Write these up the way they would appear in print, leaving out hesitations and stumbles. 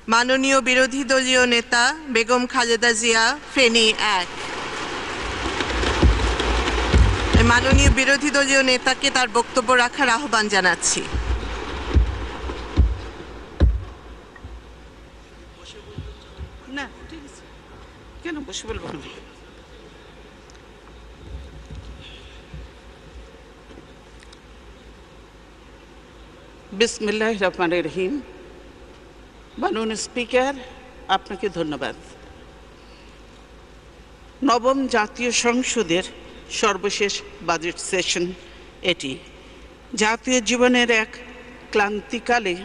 মাননীয় বিরোধী দলীয় নেতা বেগম খালেদা জিয়া, ফেনী 1। মাননীয় বিরোধী দলীয় নেতাকে তার বক্তব্য রাখার আহ্বান জানাচ্ছি। না, ঠিক আছে, কেন বসে বলবো না? বিসমিল্লাহির রহমানির রহিম। মাননীয় স্পিকার, আপনাকে ধন্যবাদ। নবম জাতীয় সংসদের সর্বশেষ বাজেট সেশন এটি। জাতীয় জীবনের এক ক্লান্তিকালে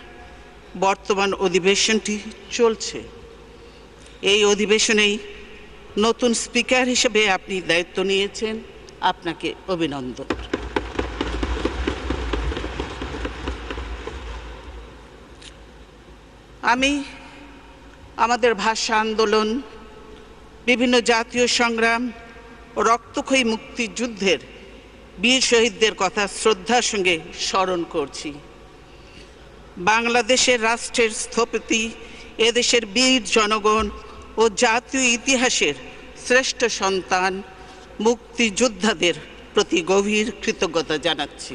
বর্তমান অধিবেশনটি চলছে। এই অধিবেশনেই নতুন স্পিকার হিসেবে আপনি দায়িত্ব নিয়েছেন, আপনাকে অভিনন্দন। আমি আমাদের ভাষা আন্দোলন, বিভিন্ন জাতীয় সংগ্রাম ও রক্তক্ষয়ী মুক্তিযুদ্ধের বীর শহীদদের কথা শ্রদ্ধার সঙ্গে স্মরণ করছি। বাংলাদেশের রাষ্ট্রের স্থপতি, এদেশের বীর জনগণ ও জাতীয় ইতিহাসের শ্রেষ্ঠ সন্তান মুক্তিযোদ্ধাদের প্রতি গভীর কৃতজ্ঞতা জানাচ্ছি।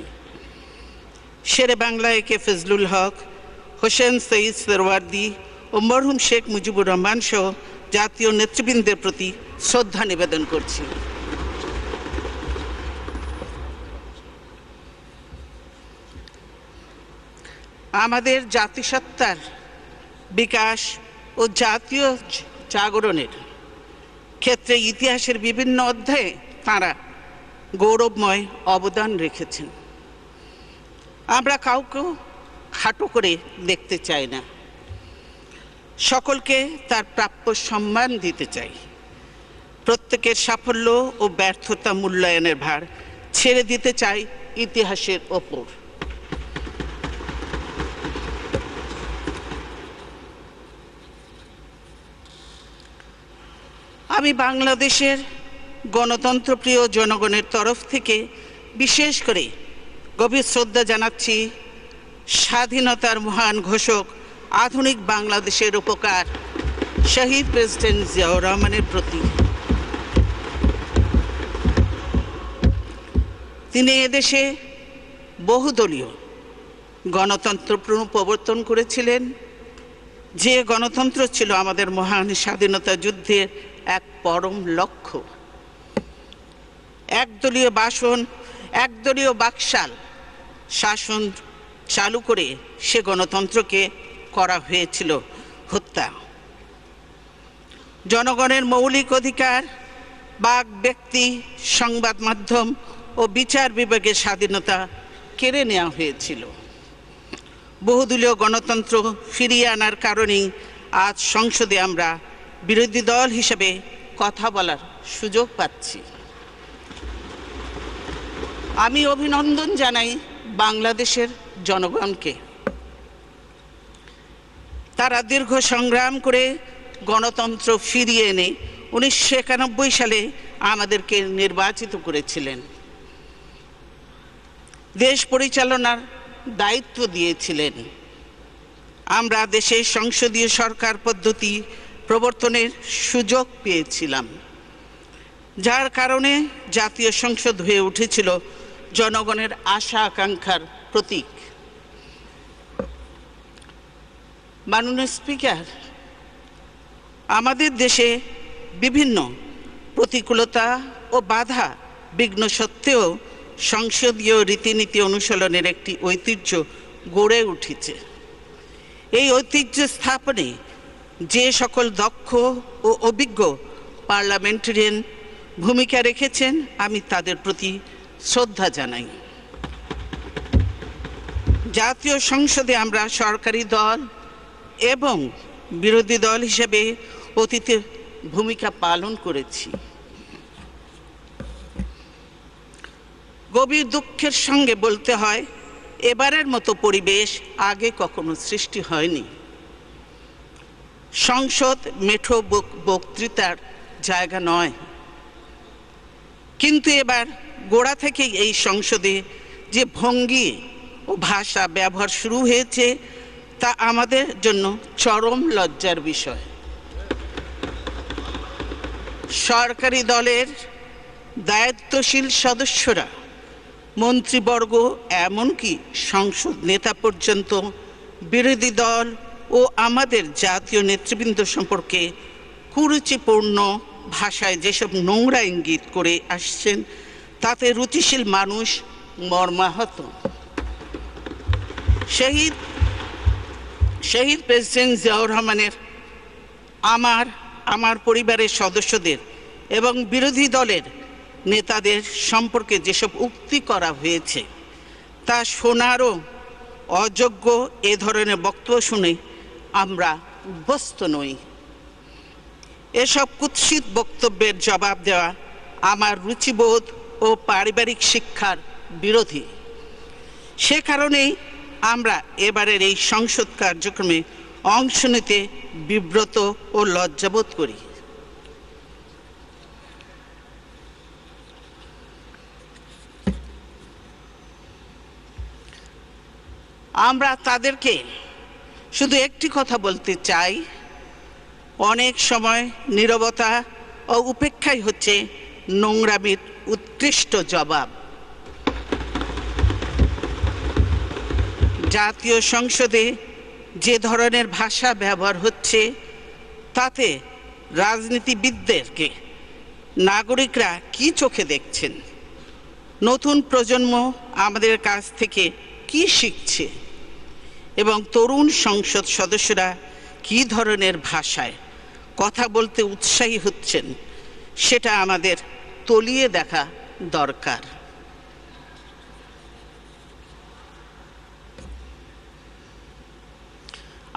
শেরে বাংলা একে ফজলুল হক, হোসেন সঈদ সোহরাওয়ার্দী ও মরহুম শেখ মুজিবুর রহমান সহ জাতীয় নেতৃবৃন্দের প্রতি শ্রদ্ধা নিবেদন করছি। আমাদের জাতিসত্তার বিকাশ ও জাতীয় জাগরণের ক্ষেত্রে ইতিহাসের বিভিন্ন অধ্যায়ে তাঁরা গৌরবময় অবদান রেখেছেন। আমরা কাউকে খাটো করে দেখতে চাই না, সকলকে তার প্রাপ্য সম্মান দিতে চাই। প্রত্যেকের সাফল্য ও ব্যর্থতা মূল্যায়নের ভার ছেড়ে দিতে চাই ইতিহাসের ওপর। আমি বাংলাদেশের গণতন্ত্রপ্রিয় জনগণের তরফ থেকে বিশেষ করে গভীর শ্রদ্ধা জানাচ্ছি স্বাধীনতার মহান ঘোষক, আধুনিক বাংলাদেশের উপকার শহীদ প্রেসিডেন্ট জিয়াউর রহমানের প্রতি। তিনি এদেশে বহুদলীয় গণতন্ত্র প্রবর্তন করেছিলেন, যে গণতন্ত্র ছিল আমাদের মহান স্বাধীনতা যুদ্ধের এক পরম লক্ষ্য। একদলীয় বাকশাল শাসন চালু করে সে গণতন্ত্রকে করা হয়েছিল হত্যা। জনগণের মৌলিক অধিকার, বাক ব্যক্তি, সংবাদ মাধ্যম ও বিচার বিভাগের স্বাধীনতা কেড়ে নেওয়া হয়েছিল। বহুদলীয় গণতন্ত্র ফিরিয়ে আনার কারণেই আজ সংসদে আমরা বিরোধী দল হিসেবে কথা বলার সুযোগ পাচ্ছি। আমি অভিনন্দন জানাই বাংলাদেশের জনগণকে। তারা দীর্ঘ সংগ্রাম করে গণতন্ত্র ফিরিয়ে এনে 1991 সালে আমাদেরকে নির্বাচিত করেছিলেন, দেশ পরিচালনার দায়িত্ব দিয়েছিলেন। আমরা দেশে সংসদীয় সরকার পদ্ধতি প্রবর্তনের সুযোগ পেয়েছিলাম, যার কারণে জাতীয় সংসদ হয়ে উঠেছিল জনগণের আশা আকাঙ্ক্ষার প্রতীক। মাননীয় স্পিকার, আমাদের দেশে বিভিন্ন প্রতিকূলতা ও বাধা বিঘ্ন সত্ত্বেও সংসদীয় রীতিনীতি অনুশীলনের একটি ঐতিহ্য গড়ে উঠেছে। এই ঐতিহ্য স্থাপনে যে সকল দক্ষ ও অভিজ্ঞ পার্লামেন্টারিয়ান ভূমিকা রেখেছেন, আমি তাদের প্রতি শ্রদ্ধা জানাই। জাতীয় সংসদে আমরা সরকারি দল এবং বিরোধী দল হিসেবে অতীতে ভূমিকা পালন করেছি। গভীর দুঃখের সঙ্গে বলতে হয়, এবারের মতো পরিবেশ আগে কখনো সৃষ্টি হয়নি। সংসদ মেঠো বক্তৃতার জায়গা নয়, কিন্তু এবার গোড়া থেকেই এই সংসদে যে ভঙ্গি ও ভাষা ব্যবহার শুরু হয়েছে, তা আমাদের জন্য চরম লজ্জার বিষয়। সরকারি দলের দায়িত্বশীল সদস্যরা, মন্ত্রীবর্গ, এমনকি সংসদ নেতা পর্যন্ত বিরোধী দল ও আমাদের জাতীয় নেতৃবৃন্দ সম্পর্কে কুরুচিপূর্ণ ভাষায় যেসব নোংরা ইঙ্গিত করে আসছেন, তাতে রুচিশীল মানুষ মর্মাহত। শহীদ প্রেসিডেন্ট জিয়াউর রহমানের, আমার পরিবারের সদস্যদের এবং বিরোধী দলের নেতাদের সম্পর্কে যেসব উক্তি করা হয়েছে তা শোনারও অযোগ্য। এ ধরনের বক্তব্য শুনে আমরা অভ্যস্ত নই। এসব কুৎসিত বক্তব্যের জবাব দেওয়া আমার রুচিবোধ ও পারিবারিক শিক্ষার বিরোধী। সে কারণেই আমরা এবারের এই সংসদ কার্যক্রমে অংশ নিতে বিব্রত ও লজ্জাবোধ করি। আমরা তাদেরকে শুধু একটি কথা বলতে চাই, অনেক সময় নীরবতা ও উপেক্ষাই হচ্ছে নোংরামির উৎকৃষ্ট জবাব। জাতীয় সংসদে যে ধরনের ভাষা ব্যবহার হচ্ছে তাতে রাজনীতিবিদদেরকে নাগরিকরা কি চোখে দেখছেন? নতুন প্রজন্ম আমাদের কাছ থেকে কি শিখছে এবং তরুণ সংসদ সদস্যরা কি ধরনের ভাষায় কথা বলতে উৎসাহী হচ্ছেন, সেটা আমাদের তলিয়ে দেখা দরকার।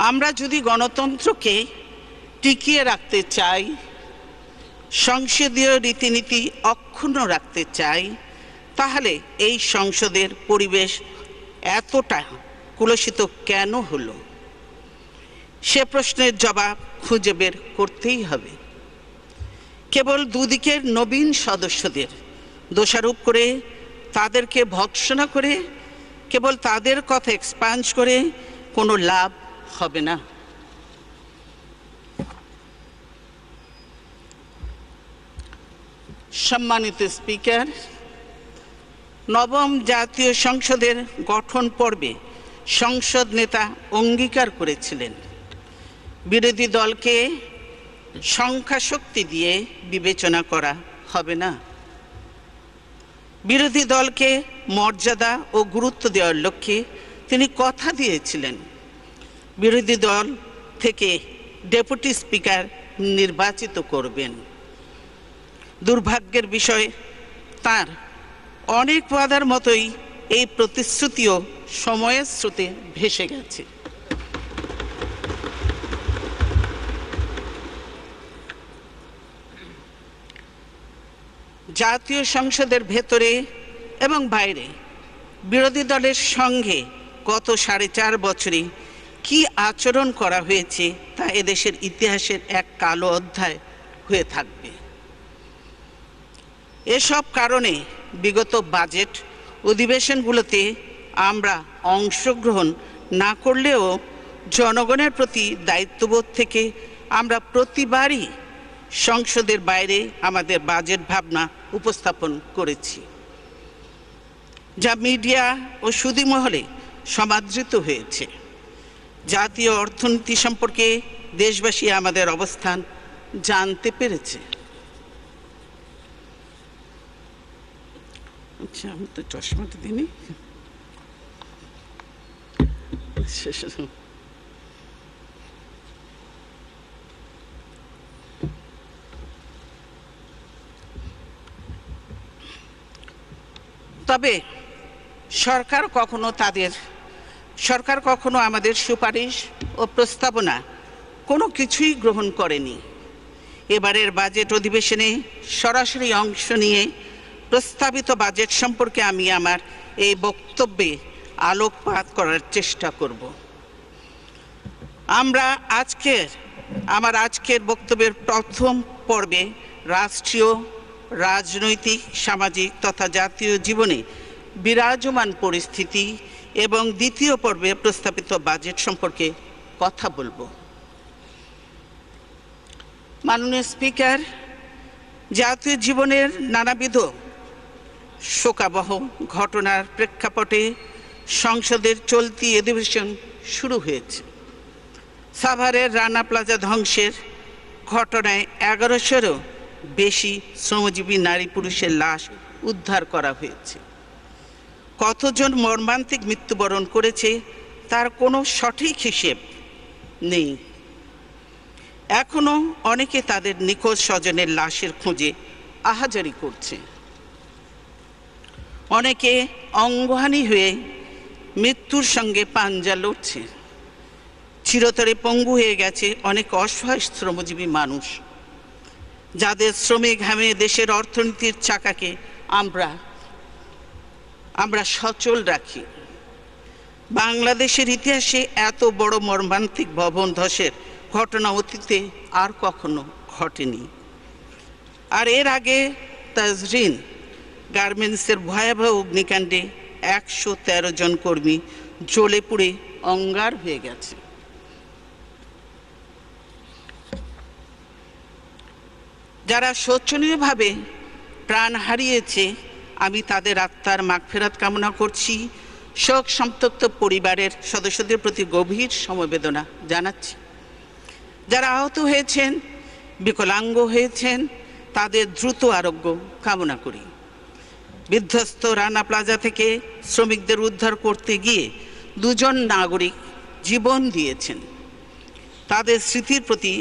আমরা যদি গণতন্ত্রকে টিকিয়ে রাখতে চাই, সংসদীয় রীতিনীতি অক্ষুণ্ণ রাখতে চাই, তাহলে এই সংসদের পরিবেশ এতটা কুলসিত কেন হলো? সে প্রশ্নের জবাব খুঁজে বের করতেই হবে। কেবল দুদিকের নবীন সদস্যদের দোষারোপ করে, তাদেরকে ভৎসনা করে, কেবল তাদের কথা এক্সপাঞ্জ করে কোনো লাভ হবে না। সম্মানিত স্পিকার, নবম জাতীয় সংসদের গঠন পর্বে সংসদ নেতা অঙ্গীকার করেছিলেন, বিরোধী দলকে সংখ্যা শক্তি দিয়ে বিবেচনা করা হবে না। বিরোধী দলকে মর্যাদা ও গুরুত্ব দেওয়ার লক্ষ্যে তিনি কথা দিয়েছিলেন বিরোধী দল থেকে ডেপুটি স্পিকার নির্বাচিত করবেন। দুর্ভাগ্যের বিষয়, তার অনেক ওয়াদার মতোই এই প্রতিশ্রুতিও সময়ের স্রোতে ভেসে গেছে। জাতীয় সংসদের ভেতরে এবং বাইরে বিরোধী দলের সঙ্গে গত 4.5 বছরে কি আচরণ করা হয়েছে তা এদেশের ইতিহাসের এক কালো অধ্যায় হয়ে থাকবে। এসব কারণে বিগত বাজেট অধিবেশনগুলোতে আমরা অংশগ্রহণ না করলেও জনগণের প্রতি দায়িত্ববোধ থেকে আমরা প্রতিবারই সংসদের বাইরে আমাদের বাজেট ভাবনা উপস্থাপন করেছি, যা মিডিয়া ও সুধী মহলে সমাদৃত হয়েছে। জাতীয় অর্থনীতি সম্পর্কে দেশবাসী আমাদের অবস্থান জানতে পেরেছে। আচ্ছা, আমি তো চশমাটা দিইনি। তবে সরকার কখনো আমাদের সুপারিশ ও প্রস্তাবনা কোনো কিছুই গ্রহণ করেনি। এবারের বাজেট অধিবেশনে সরাসরি অংশ নিয়ে প্রস্তাবিত বাজেট সম্পর্কে আমি আমার এই বক্তব্যে আলোকপাত করার চেষ্টা করব। আমার আজকের বক্তব্যের প্রথম পর্বে রাষ্ট্রীয়, রাজনৈতিক, সামাজিক তথা জাতীয় জীবনে বিরাজমান পরিস্থিতি এবং দ্বিতীয় পর্বে প্রস্তাবিত বাজেট সম্পর্কে কথা বলবো। মাননীয় স্পিকার, জাতীয় জীবনের নানাবিধ শোকাবহ ঘটনার প্রেক্ষাপটে সংসদের চলতি অধিবেশন শুরু হয়েছে। সাভারের রানা প্লাজা ধ্বংসের ঘটনায় 1100-এরও বেশি শ্রমজীবী নারী পুরুষের লাশ উদ্ধার করা হয়েছে। কতজন মর্মান্তিক মৃত্যুবরণ করেছে তার কোনো সঠিক হিসেব নেই। এখনো অনেকে তাদের নিখোঁজ স্বজনের লাশের খোঁজে আহাজারি করছে। অনেকে অঙ্গহানি হয়ে মৃত্যুর সঙ্গে পাঞ্জা লড়ছে। চিরতরে পঙ্গু হয়ে গেছে অনেক অসহায় শ্রমজীবী মানুষ, যাদের শ্রমে ঘামে দেশের অর্থনীতির চাকাকে আমরা সচল রাখি। বাংলাদেশের ইতিহাসে এত বড় মর্মান্তিক ভবন ধসের ঘটনা অতীতে আর কখনো ঘটেনি। আর এর আগে তাজরিন গার্মেন্টসের ভয়াবহ অগ্নিকাণ্ডে 113 জন কর্মী জ্বলে পুড়ে অঙ্গার হয়ে গেছে। যারা শোচনীয়ভাবে প্রাণ হারিয়েছে, আমি তাদের আত্মার মাগফিরাত কামনা করছি। শোক সন্তপ্ত পরিবারের সদস্যদের প্রতি গভীর সমবেদনা জানাচ্ছি। যারা আহত হয়েছেন, বিকলাঙ্গ হয়েছেন, তাদের দ্রুত আরোগ্য কামনা করি। বিধ্বস্ত রানা প্লাজা থেকে শ্রমিকদের উদ্ধার করতে গিয়ে 2 জন নাগরিক জীবন দিয়েছেন। তাদের স্মৃতির প্রতি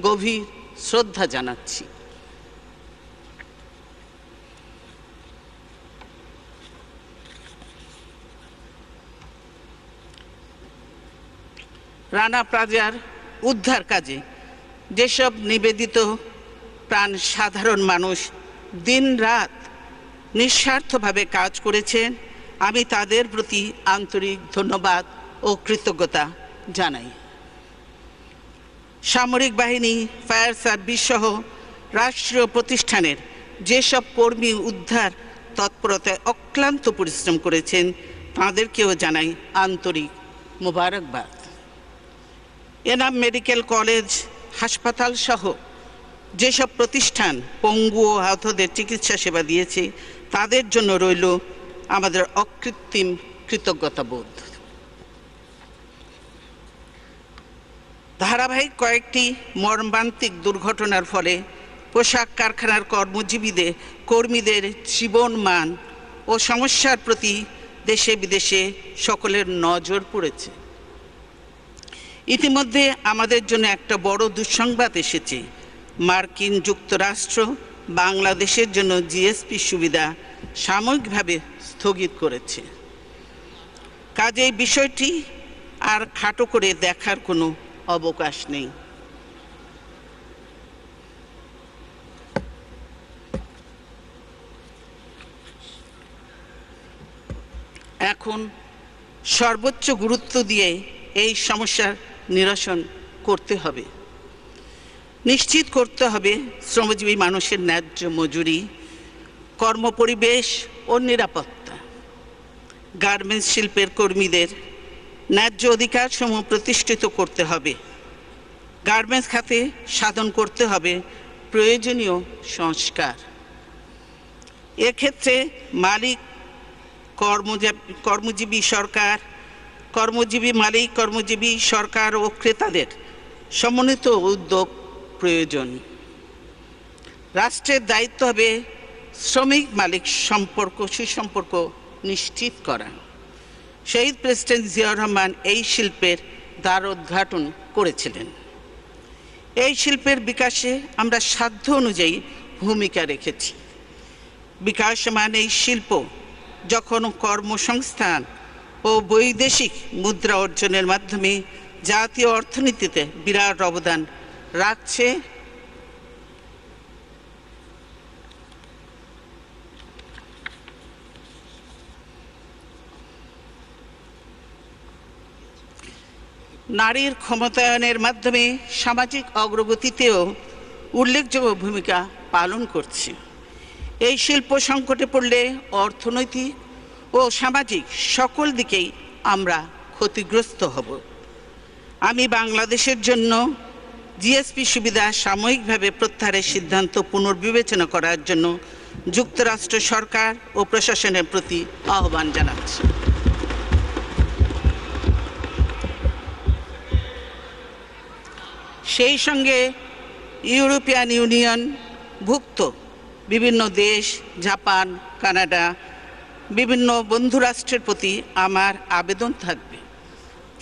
গভীর শ্রদ্ধা জানাচ্ছি। রানা প্লাজার উদ্ধার কাজে যেসব নিবেদিত প্রাণ সাধারণ মানুষ দিন রাত নিঃস্বার্থভাবে কাজ করেছেন, আমি তাদের প্রতি আন্তরিক ধন্যবাদ ও কৃতজ্ঞতা জানাই। সামরিক বাহিনী, ফায়ার সার্ভিস সহ রাষ্ট্রীয় প্রতিষ্ঠানের যেসব কর্মী উদ্ধার তৎপরতায় অক্লান্ত পরিশ্রম করেছেন, তাদেরকেও জানাই আন্তরিক মোবারকবাদ। এনাম মেডিকেল কলেজ, হাসপাতাল সহ যেসব প্রতিষ্ঠান পঙ্গু ও আহতদের চিকিৎসা সেবা দিয়েছে, তাদের জন্য রইল আমাদের অকৃত্রিম কৃতজ্ঞতাবোধ। ধারাবাহিক কয়েকটি মর্মান্তিক দুর্ঘটনার ফলে পোশাক কারখানার কর্মীদের জীবনমান ও সমস্যার প্রতি দেশে বিদেশে সকলের নজর পড়েছে। ইতিমধ্যে আমাদের জন্য একটা বড় দুঃসংবাদ এসেছে। মার্কিন যুক্তরাষ্ট্র বাংলাদেশের জন্য জিএসপি সুবিধা সাময়িকভাবে স্থগিত করেছে। কাজেই বিষয়টি আর খাটো করে দেখার কোনো অবকাশ নেই। এখন সর্বোচ্চ গুরুত্ব দিয়ে এই সমস্যার নিরসন করতে হবে। নিশ্চিত করতে হবে শ্রমজীবী মানুষের ন্যায্য মজুরি, কর্মপরিবেশ ও নিরাপত্তা। গার্মেন্টস শিল্পের কর্মীদের ন্যায্য অধিকারসমূহ প্রতিষ্ঠিত করতে হবে। গার্মেন্টস খাতে সাধন করতে হবে প্রয়োজনীয় সংস্কার। এক্ষেত্রে মালিক, কর্মজীবী সরকার ও ক্রেতাদের সমন্বিত উদ্যোগ প্রয়োজন। রাষ্ট্রের দায়িত্ব হবে শ্রমিক মালিক সুসম্পর্ক নিশ্চিত করা। শহীদ প্রেসিডেন্ট জিয়াউর রহমান এই শিল্পের দ্বারোদ্ঘাটন করেছিলেন। এই শিল্পের বিকাশে আমরা সাধ্য অনুযায়ী ভূমিকা রেখেছি। বিকাশমান এই শিল্প যখন কর্মসংস্থান ও বৈদেশিক মুদ্রা অর্জনের মাধ্যমে জাতীয় অর্থনীতিতে বিরাট অবদান রাখছে, নারীর ক্ষমতায়নের মাধ্যমে সামাজিক অগ্রগতিতেও উল্লেখযোগ্য ভূমিকা পালন করছে। এই শিল্প সংকটে পড়লে অর্থনৈতিক ও সামাজিক সকল দিকেই আমরা ক্ষতিগ্রস্ত হব। আমি বাংলাদেশের জন্য জিএসপি সুবিধা সাময়িকভাবে প্রত্যাহারের সিদ্ধান্ত পুনর্বিবেচনা করার জন্য যুক্তরাষ্ট্র সরকার ও প্রশাসনের প্রতি আহ্বান জানাচ্ছি। সেই সঙ্গে ইউরোপিয়ান ইউনিয়ন ভুক্ত বিভিন্ন দেশ, জাপান, কানাডা, বিভিন্ন বন্ধুরাষ্ট্রের প্রতি আমার আবেদন থাকবে,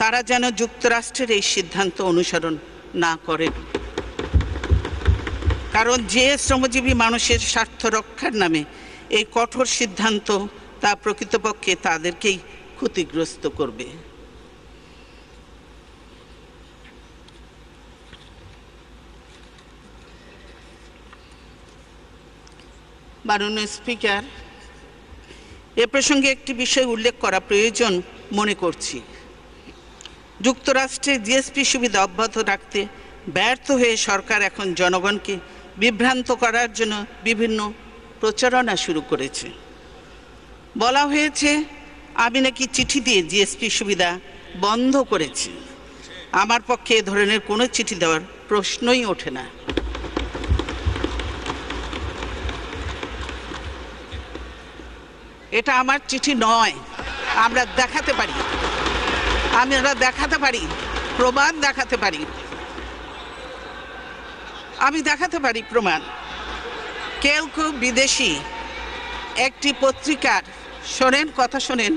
তারা যেন যুক্তরাষ্ট্রের এই সিদ্ধান্ত অনুসরণ না করেন। কারণ যে শ্রমজীবী মানুষের স্বার্থ রক্ষার নামে এই কঠোর সিদ্ধান্ত, তা প্রকৃতপক্ষে তাদেরকেই ক্ষতিগ্রস্ত করবে। মাননীয় স্পিকার, এ প্রসঙ্গে একটি বিষয় উল্লেখ করা প্রয়োজন মনে করছি। যুক্তরাষ্ট্রে জিএসপি সুবিধা অব্যাহত রাখতে ব্যর্থ হয়ে সরকার এখন জনগণকে বিভ্রান্ত করার জন্য বিভিন্ন প্রচারণা শুরু করেছে। বলা হয়েছে আমি নাকি চিঠি দিয়ে জিএসপি সুবিধা বন্ধ করেছি। আমার পক্ষে এ ধরনের কোনো চিঠি দেওয়ার প্রশ্নই ওঠে না। এটা আমার চিঠি নয়। আমরা দেখাতে পারি, প্রমাণ দেখাতে পারি। আমি দেখাতে পারি প্রমাণ। কেউ বিদেশি একটি পত্রিকার, শোনেন,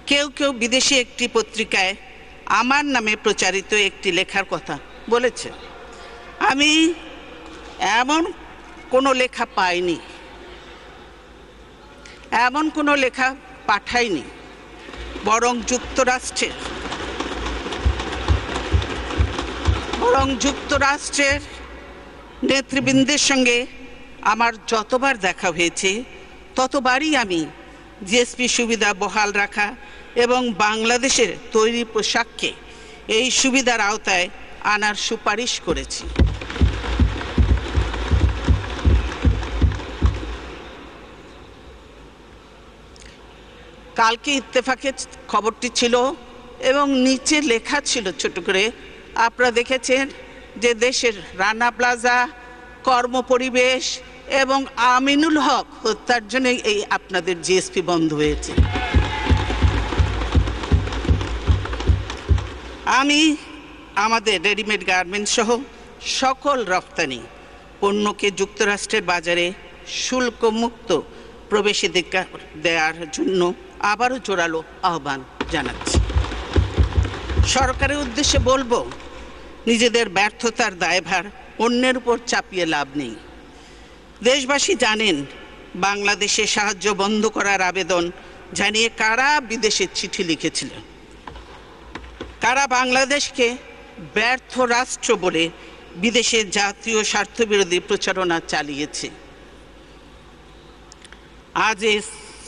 কেউ বিদেশি একটি পত্রিকায় আমার নামে প্রচারিত একটি লেখার কথা বলেছে। আমি এমন কোনো লেখা পাইনি, এমন কোনো লেখা পাঠাইনি, বরং যুক্তরাষ্ট্রের নেতৃবৃন্দের সঙ্গে আমার যতবার দেখা হয়েছে ততবারই আমি জিএসপি সুবিধা বহাল রাখা এবং বাংলাদেশের তৈরি পোশাককে এই সুবিধার আওতায় আনার সুপারিশ করেছি। কালকে ইত্তেফাকে খবরটি ছিল এবং নিচে লেখা ছিল ছোট করে, আপনারা দেখেছেন যে দেশের রানা প্লাজা, কর্মপরিবেশ এবং আমিনুল হক হত্যার জন্য এই আপনাদের জিএসপি বন্ধ হয়েছে। আমি আমাদের রেডিমেড গার্মেন্টস সহ সকল রপ্তানি পণ্যকে যুক্তরাষ্ট্রের বাজারে শুল্কমুক্ত প্রবেশাধিকার দেওয়ার জন্য আবারও জোরালো আহ্বান জানাচ্ছি। সরকারের উদ্দেশ্যে বলবো, নিজেদের ব্যর্থতার দায়ভার অন্যের উপর চাপিয়ে লাভ নেই। দেশবাসী জানেন বাংলাদেশে সাহায্য বন্ধ করার আবেদন জানিয়ে কারা বিদেশে চিঠি লিখেছিলেন, কারা বাংলাদেশকে ব্যর্থ রাষ্ট্র বলে বিদেশে জাতীয় স্বার্থবিরোধী প্রচারণা চালিয়েছে। আজ এই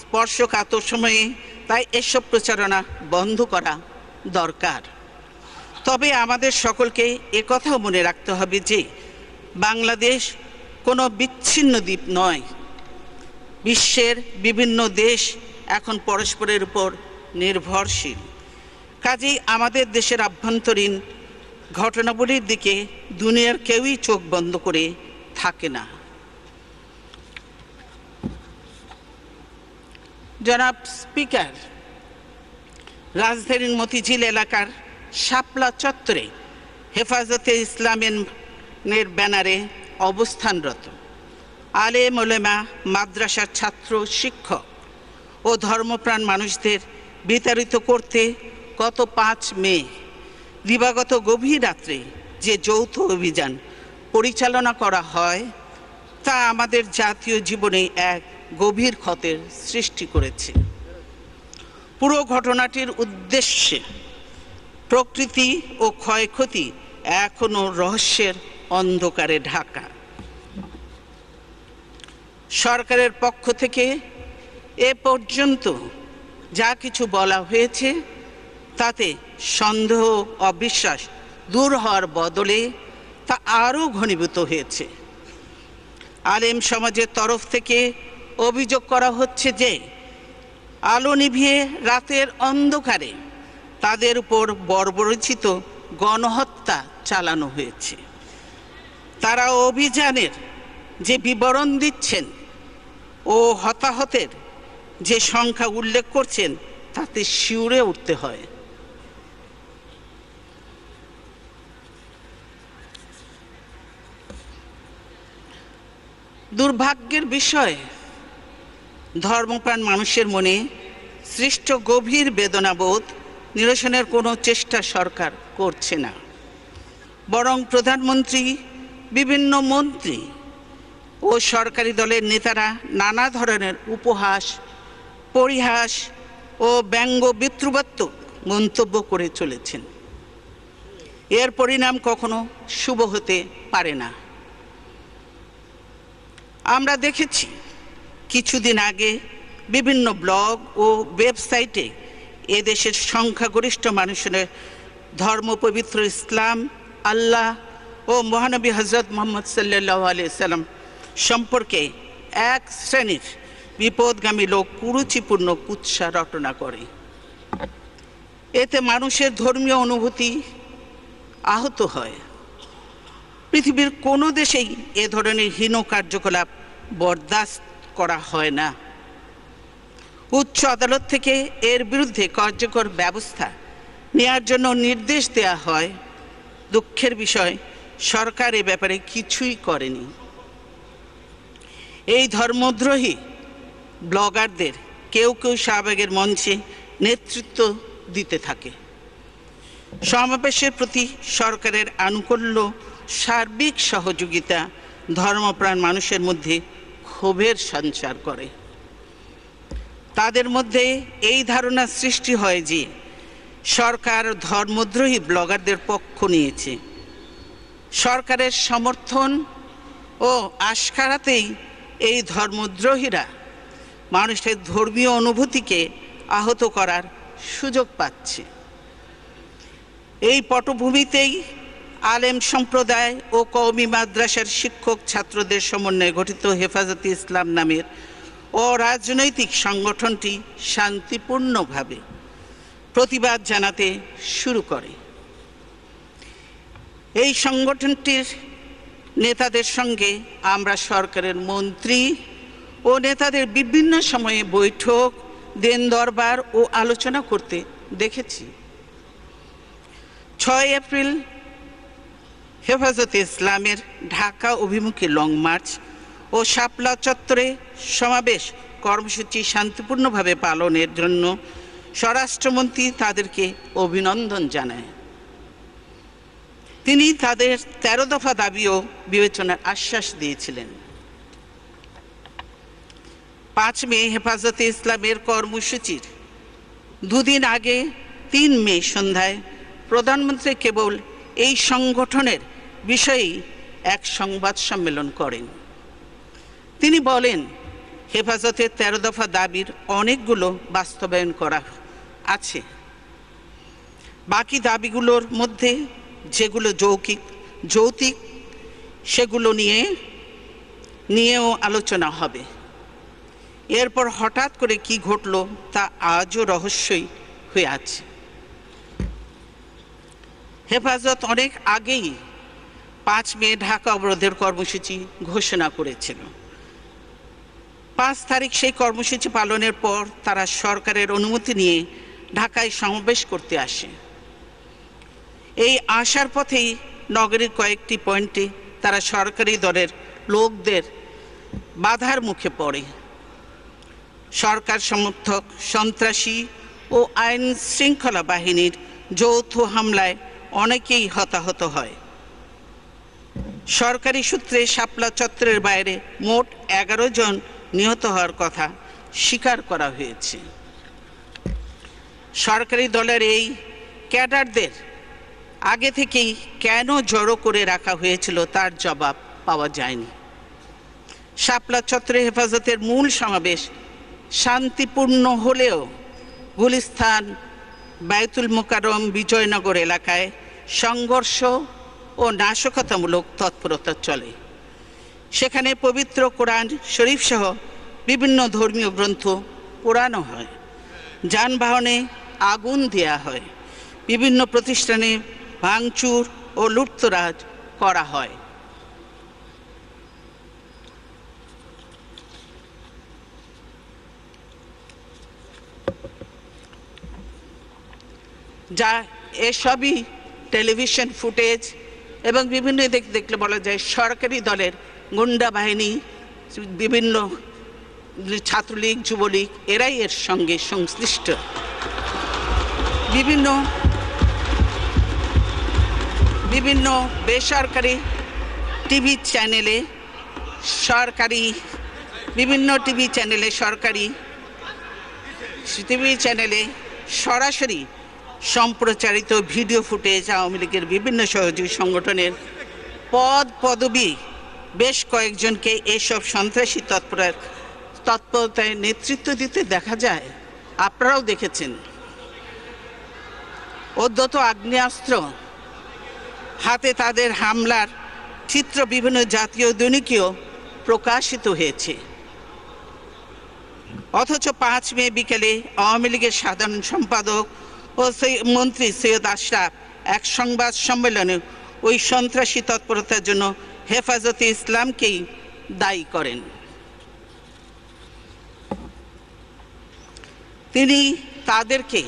স্পর্শকাতর সময়ে তাই এসব প্রচারণা বন্ধ করা দরকার। তবে আমাদের সকলকে একথাও মনে রাখতে হবে যে বাংলাদেশ কোনো বিচ্ছিন্ন দ্বীপ নয়। বিশ্বের বিভিন্ন দেশ এখন পরস্পরের উপর নির্ভরশীল। কাজেই আমাদের দেশের আভ্যন্তরীণ ঘটনাবলীর দিকে দুনিয়ার কেউই চোখ বন্ধ করে থাকে না। জনাব স্পিকার, রাজধানীর মতিঝিল এলাকার শাপলা চত্বরে হেফাজতে ইসলামের ব্যানারে অবস্থানরত আলেম ওলেমা, মাদ্রাসার ছাত্র, শিক্ষক ও ধর্মপ্রাণ মানুষদের বিতাড়িত করতে গত 5 মে দিবাগত গভীর রাত্রে যে যৌথ অভিযান পরিচালনা করা হয় তা আমাদের জাতীয় জীবনে এক গভীর ক্ষতের সৃষ্টি করেছে। পুরো ঘটনাটির উদ্দেশ্যে প্রকৃতি ও ক্ষয়ক্ষতি এখনো রহস্যের অন্ধকারে ঢাকা। সরকারের পক্ষ থেকে এ পর্যন্ত যা কিছু বলা হয়েছে তাতে সন্দেহ, অবিশ্বাস দূর হওয়ার বদলে তা আরও ঘনীভূত হয়েছে। আলেম সমাজের তরফ থেকে অভিযোগ করা হচ্ছে যে আলো নিভিয়ে রাতের অন্ধকারে তাদের উপর বর্বরচিত গণহত্যা চালানো হয়েছে। তারা অভিযানের যে বিবরণ দিচ্ছেন ও হতাহতের যে সংখ্যা উল্লেখ করছেন তাতে শিউরে উঠতে হয়। দুর্ভাগ্যের বিষয়, ধর্মপ্রাণ মানুষের মনে সৃষ্ট গভীর বেদনাবোধ নিরসনের কোনো চেষ্টা সরকার করছে না, বরং প্রধানমন্ত্রী, বিভিন্ন মন্ত্রী ও সরকারি দলের নেতারা নানা ধরনের উপহাস, পরিহাস ও ব্যঙ্গ বিদ্রুপাত্মক মন্তব্য করে চলেছেন। এর পরিণাম কখনো শুভ হতে পারে না। আমরা দেখেছি কিছুদিন আগে বিভিন্ন ব্লগ ও ওয়েবসাইটে এদেশের সংখ্যাগরিষ্ঠ মানুষের ধর্মপবিত্র ইসলাম, আল্লাহ ও মহানবী হজরত মুহাম্মদ সাল্লাল্লাহু আলাইহি সাল্লাম সম্পর্কে এক শ্রেণীর বিপদগামী লোক কুরুচিপূর্ণ কুৎসা রটনা করে। এতে মানুষের ধর্মীয় অনুভূতি আহত হয়। পৃথিবীর কোনো দেশেই এ ধরনের হীন কার্যকলাপ বরদাস্ত করা হয় না। উচ্চ আদালত থেকে এর বিরুদ্ধে কার্যকর ব্যবস্থা নেওয়ার জন্য নির্দেশ দেওয়া হয়। দুঃখের বিষয়, সরকার এ ব্যাপারে কিছুই করেনি। এই ধর্মদ্রোহী ব্লগারদের কেউ কেউ শাহবাগের মঞ্চে নেতৃত্ব দিতে থাকে। সমাবেশের প্রতি সরকারের আনুকূল্য, সার্বিক সহযোগিতা ধর্মপ্রাণ মানুষের মধ্যে ক্ষোভের সঞ্চার করে। তাদের মধ্যে এই ধারণা সৃষ্টি হয় যে সরকার ধর্মদ্রোহী ব্লগারদের পক্ষ নিয়েছে। সরকারের সমর্থন ও আশকারাতেই এই ধর্মদ্রোহীরা মানুষের ধর্মীয় অনুভূতিকে আহত করার সুযোগ পাচ্ছে। এই পটভূমিতেই আলেম সম্প্রদায় ও কওমি মাদ্রাসার শিক্ষক ছাত্রদের সমন্বয়ে গঠিত হেফাজতে ইসলাম নামের অরাজনৈতিক সংগঠনটি শান্তিপূর্ণভাবে প্রতিবাদ জানাতে শুরু করে। এই সংগঠনটির নেতাদের সঙ্গে আমরা সরকারের মন্ত্রী ও নেতাদের বিভিন্ন সময়ে বৈঠক, দেন দরবার ও আলোচনা করতে দেখেছি। 6 এপ্রিল হেফাজতে ইসলামের ঢাকা অভিমুখী লং মার্চ ও শাপলা চত্বরে সমাবেশ কর্মসূচি শান্তিপূর্ণভাবে পালনের জন্য স্বরাষ্ট্রমন্ত্রী তাদেরকে অভিনন্দন জানায়। তিনি তাদের 13 দফা দাবিও বিবেচনার আশ্বাস দিয়েছিলেন। 5 মে হেফাজতে ইসলামের কর্মসূচির দুদিন আগে 3 মে সন্ধ্যায় প্রধানমন্ত্রী কেবল এই সংগঠনের বিষয়েই এক সংবাদ সম্মেলন করেন। তিনি বলেন, হেফাজতের 13 দফা দাবির অনেকগুলো বাস্তবায়ন করা আছে। বাকি দাবিগুলোর মধ্যে যেগুলো যৌক্তিক সেগুলো নিয়েও আলোচনা হবে। এরপর হঠাৎ করে কি ঘটল তা আজও রহস্যই হয়ে আছে। হেফাজত অনেক আগেই 5 মে ঢাকা অবরোধের কর্মসূচি ঘোষণা করেছিল। 5 তারিখ সেই কর্মসূচি পালনের পর তারা সরকারের অনুমতি নিয়ে ঢাকায় সমাবেশ করতে আসে। এই আসার পথেই নগরীর কয়েকটি পয়েন্টে তারা সরকারি দলের লোকদের বাধার মুখে পড়ে। সরকার সমর্থক সন্ত্রাসী ও আইন শৃঙ্খলা বাহিনীর যৌথ হামলায় অনেকেই হতাহত হয়। সরকারি সূত্রে শাপলা চত্বরের বাইরে মোট 11 জন নিহত হওয়ার কথা স্বীকার করা হয়েছে। সরকারি দলের এই ক্যাডারদের আগে থেকেই কেন জড়ো করে রাখা হয়েছিল তার জবাব পাওয়া যায়নি। শাপলা চত্বরে হেফাজতের মূল সমাবেশ শান্তিপূর্ণ হলেও গুলিস্তান, বায়তুল মোকাররম, বিজয়নগর এলাকায় সংঘর্ষ ও নাশকতামূলক তৎপরতা চলে। সেখানে পবিত্র কোরআন শরীফ সহ বিভিন্ন ধর্মীয় গ্রন্থ পোড়ানো হয়, যানবাহনে আগুন দেয়া হয়, বিভিন্ন প্রতিষ্ঠানে ভাঙচুর ও লুটতরাজ করা হয়। যা এসবই টেলিভিশন ফুটেজ এবং বিভিন্ন দেখলে বলা যায় সরকারি দলের গুন্ডা বাহিনী, বিভিন্ন ছাত্রলীগ, যুবলীগ এরাই এর সঙ্গে সংশ্লিষ্ট। বিভিন্ন বেসরকারি টিভি চ্যানেলে, সরকারি টিভি চ্যানেলে সরাসরি সম্প্রচারিত ভিডিও ফুটেজ আওয়ামী লীগের বিভিন্ন সহযোগী সংগঠনের পদবি বেশ কয়েকজনকে এসব সন্ত্রাসী তৎপরতায় নেতৃত্ব দিতে দেখা যায়। আপনারাও দেখেছেন। উদ্ধত আগ্নেয়াস্ত্র হাতে তাদের হামলার চিত্র বিভিন্ন জাতীয় দৈনিকেও প্রকাশিত হয়েছে। অথচ 5 মে বিকেলে আওয়ামী লীগের সাধারণ সম্পাদক ও মন্ত্রী সৈয়দ আশরাফ এক সংবাদ সম্মেলনে ওই সন্ত্রাসী তৎপরতার জন্য হেফাজতে ইসলামকেই দায়ী করেন। তিনি তাদেরকে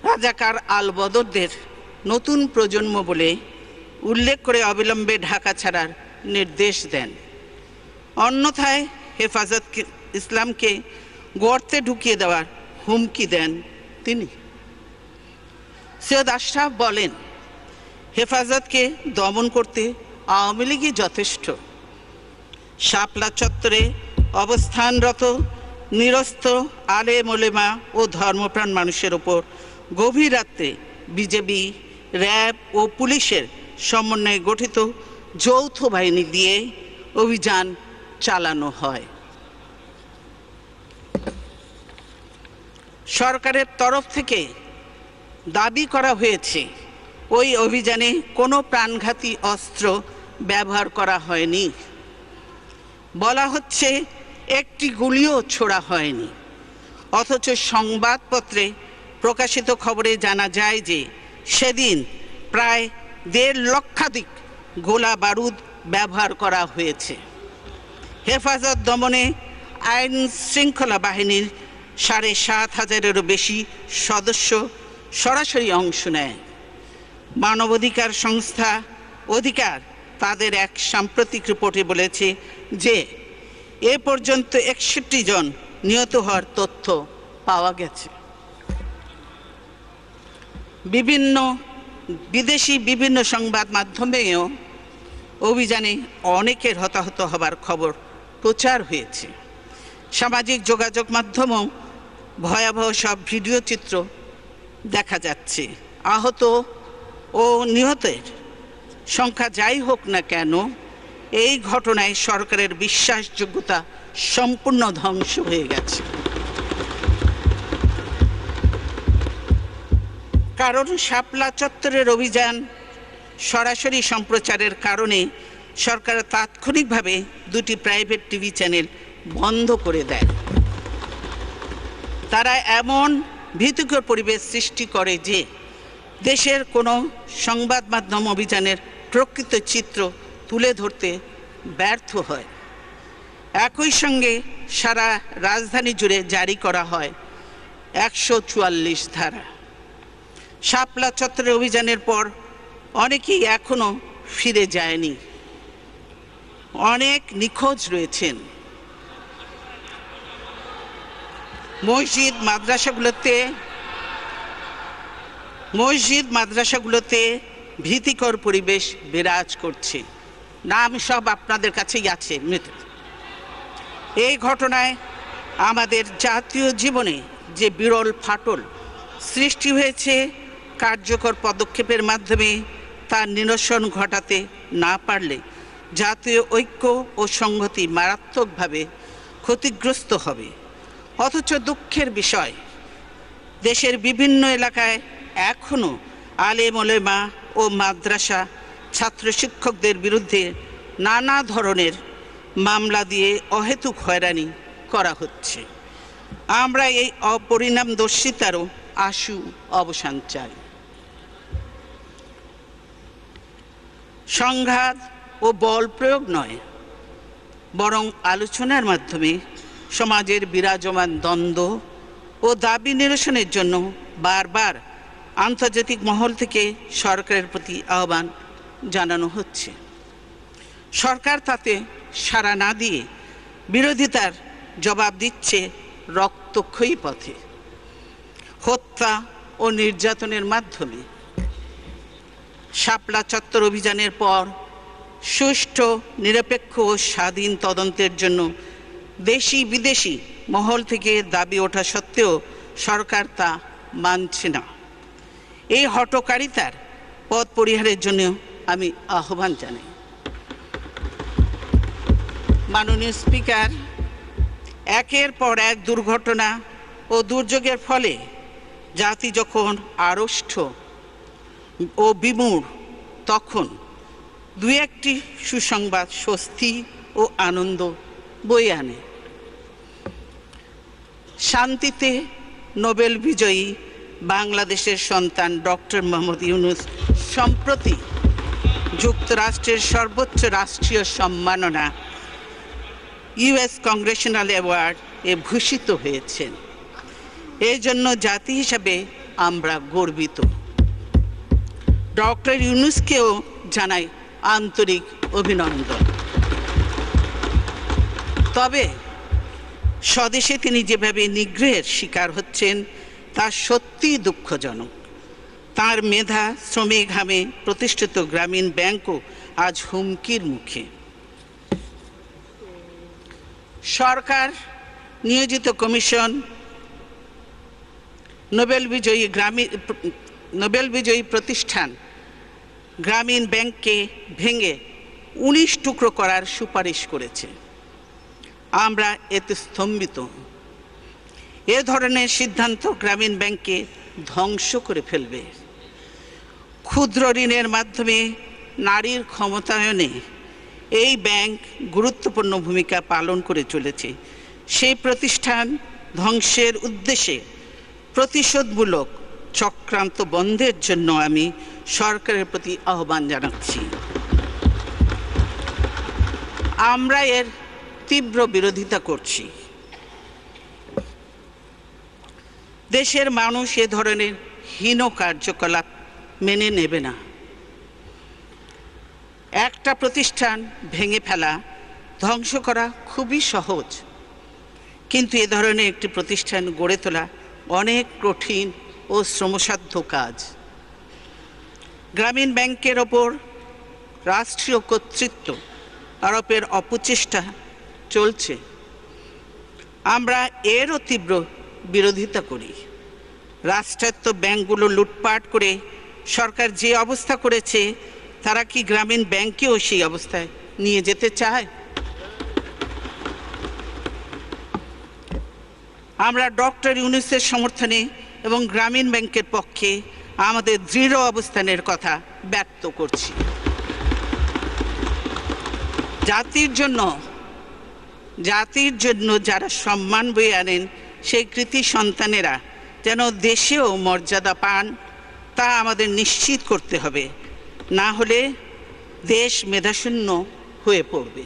রাজাকার আল বদরদের নতুন প্রজন্ম বলে উল্লেখ করে অবিলম্বে ঢাকা ছাড়ার নির্দেশ দেন। অন্যথায় হেফাজত ইসলামকে গর্তে ঢুকিয়ে দেওয়ার হুমকি দেন তিনি। সৈয়দ আশরাফ বলেন, হেফাজতকে দমন করতে আওয়ামী লীগই যথেষ্ট। শাপলা চত্বরে অবস্থানরত নিরস্ত্র আলেম ওলেমা ও ধর্মপ্রাণ মানুষের ওপর গভীর রাত্রে বিজেপি, র্যাব ও পুলিশের সমন্বয়ে গঠিত যৌথ বাহিনী দিয়ে অভিযান চালানো হয়। সরকারের তরফ থেকে দাবি করা হয়েছে ওই অভিযানে কোনো প্রাণঘাতী অস্ত্র ব্যবহার করা হয়নি। বলা হচ্ছে একটি গুলিও ছোড়া হয়নি। অথচ সংবাদপত্রে প্রকাশিত খবরে জানা যায় যে সেদিন প্রায় 1.5 লক্ষাধিক গোলা বারুদ ব্যবহার করা হয়েছে। হেফাজত দমনে আইন শৃঙ্খলা বাহিনীর 7,500-এরও বেশি সদস্য সরাসরি অংশ নেয়। মানবাধিকার সংস্থা অধিকার তাদের এক সাম্প্রতিক রিপোর্টে বলেছে যে এ পর্যন্ত 61 জন নিহত হওয়ার তথ্য পাওয়া গেছে। বিদেশি বিভিন্ন সংবাদ মাধ্যমেও অভিযানে অনেকের হতাহত হবার খবর প্রচার হয়েছে। সামাজিক যোগাযোগ মাধ্যমেও ভয়াবহ সব ভিডিও চিত্র দেখা যাচ্ছে। আহত ও নিহতের সংখ্যা যাই হোক না কেন, এই ঘটনায় সরকারের বিশ্বাসযোগ্যতা সম্পূর্ণ ধ্বংস হয়ে গেছে। কারণ শাপলা চত্বরের অভিযান সরাসরি সম্প্রচারের কারণে সরকার তাৎক্ষণিকভাবে 2টি প্রাইভেট টিভি চ্যানেল বন্ধ করে দেয়। তারা এমন ভীতিকর পরিবেশ সৃষ্টি করে যে দেশের কোনো সংবাদ মাধ্যম অভিযানের প্রকৃত চিত্র তুলে ধরতে ব্যর্থ হয়। একই সঙ্গে সারা রাজধানী জুড়ে জারি করা হয় 144 ধারা। শাপলা চত্বরের অভিযানের পর অনেকেই এখনো ফিরে যায়নি, অনেক নিখোঁজ রয়েছেন। মসজিদ মাদ্রাসাগুলোতে ভীতিকর পরিবেশ বিরাজ করছে। নাম সব আপনাদের কাছেই আছে। এই ঘটনায় আমাদের জাতীয় জীবনে যে বিরল ফাটল সৃষ্টি হয়েছে, কার্যকর পদক্ষেপের মাধ্যমে তার নিরসন ঘটাতে না পারলে জাতীয় ঐক্য ও সংহতি মারাত্মকভাবে ক্ষতিগ্রস্ত হবে। অথচ দুঃখের বিষয়, দেশের বিভিন্ন এলাকায় এখনও আলেম ওলেমা ও মাদ্রাসা ছাত্র শিক্ষকদের বিরুদ্ধে নানা ধরনের মামলা দিয়ে অহেতুক হয়রানি করা হচ্ছে। আমরা এই অপরিণামদর্শিতারও আশু অবসান চাই। সংঘাত ও বল প্রয়োগ নয়, বরং আলোচনার মাধ্যমে সমাজের বিরাজমান দ্বন্দ্ব ও দাবি নিরসনের জন্য বারবার আন্তর্জাতিক মহল থেকে সরকারের প্রতি আহ্বান জানানো হচ্ছে। সরকার তাতে সাড়া না দিয়ে বিরোধিতার জবাব দিচ্ছে রক্তক্ষয়ী পথে, হত্যা ও নির্যাতনের মাধ্যমে। শাপলা চত্বর অভিযানের পর সুষ্ঠু, নিরপেক্ষ ও স্বাধীন তদন্তের জন্য দেশি বিদেশি মহল থেকে দাবি ওঠা সত্ত্বেও সরকার তা মানছে না। এই হঠকারিতার পথ পরিহারের জন্য আমি আহ্বান জানাই। মাননীয় স্পিকার, একের পর এক দুর্ঘটনা ও দুর্যোগের ফলে জাতি যখন আড়ষ্ট ও বিমূঢ়, তখন দুই একটি সুসংবাদ স্বস্তি ও আনন্দ বয়ে আনে। শান্তিতে নোবেল বিজয়ী বাংলাদেশের সন্তান ডক্টর মোহাম্মদ ইউনূস সম্প্রতি যুক্তরাষ্ট্রের সর্বোচ্চ রাষ্ট্রীয় সম্মাননা ইউএস কংগ্রেশনাল অ্যাওয়ার্ড এ ভূষিত হয়েছেন। এই জন্য জাতি হিসাবে আমরা গর্বিত। ডক্টর ইউনূসকেও জানাই আন্তরিক অভিনন্দন। তবে স্বদেশে তিনি যেভাবে নিগ্রহের শিকার হচ্ছেন তা সত্যিই দুঃখজনক। তার মেধা, শ্রমে ঘামে প্রতিষ্ঠিত গ্রামীণ ব্যাংকও আজ হুমকির মুখে। সরকার নিয়োজিত কমিশন নোবেল বিজয়ী প্রতিষ্ঠান গ্রামীণ ব্যাংককে ভেঙে 19 টুকরো করার সুপারিশ করেছে। আমরা এতে স্তম্ভিত। এ ধরনের সিদ্ধান্ত গ্রামীণ ব্যাংককে ধ্বংস করে ফেলবে। ক্ষুদ্র ঋণের মাধ্যমে নারীর ক্ষমতায়নে এই ব্যাংক গুরুত্বপূর্ণ ভূমিকা পালন করে চলেছে। সেই প্রতিষ্ঠান ধ্বংসের উদ্দেশ্যে প্রতিশোধমূলক চক্রান্ত বন্ধের জন্য আমি সরকারের প্রতি আহ্বান জানাচ্ছি। আমরা এর তীব্র বিরোধিতা করছি। দেশের মানুষ এ ধরনের হীন কার্যকলাপ মেনে নেবে না। একটা প্রতিষ্ঠান ভেঙে ফেলা, ধ্বংস করা খুবই সহজ, কিন্তু এ ধরনের একটি প্রতিষ্ঠান গড়ে তোলা অনেক কঠিন ও শ্রমসাধ্য কাজ। গ্রামীণ ব্যাংকের ওপর রাষ্ট্রীয় কর্তৃত্ব আরোপের অপচেষ্টা চলছে। আমরা এরও তীব্র বিরোধিতা করি। রাষ্ট্রায়ত্ত ব্যাংকগুলো লুটপাট করে সরকার যে অবস্থা করেছে, তারা কি গ্রামীণ ব্যাংকেও সেই অবস্থায় নিয়ে যেতে চায়? আমরা ডক্টর ইউনূসের সমর্থনে এবং গ্রামীণ ব্যাংকের পক্ষে আমাদের দৃঢ় অবস্থানের কথা ব্যক্ত করছি। জাতির জন্য যারা সম্মান বয়ে আনেন, সেই কৃতি সন্তানেরা যেন দেশেও মর্যাদা পান, তা আমাদের নিশ্চিত করতে হবে। না হলে দেশ মেধাশূন্য হয়ে পড়বে।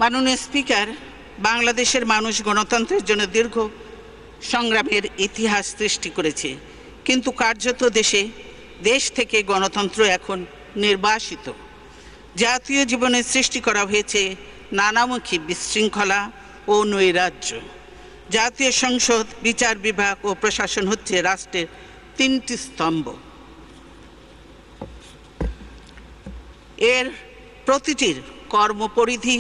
মাননীয় স্পিকার, বাংলাদেশের মানুষ গণতন্ত্রের জন্য দীর্ঘ সংগ্রামের ইতিহাস সৃষ্টি করেছে, কিন্তু কার্যত দেশ থেকে গণতন্ত্র এখন নির্বাসিত। জাতীয় জীবনে সৃষ্টি করা হয়েছে নানামুখী বিশৃঙ্খলা ও নৈরাজ্য। জাতীয় সংসদ, বিচার বিভাগ ও প্রশাসন হচ্ছে রাষ্ট্রের 3টি স্তম্ভ। এর প্রতিটির কর্মপরিধি,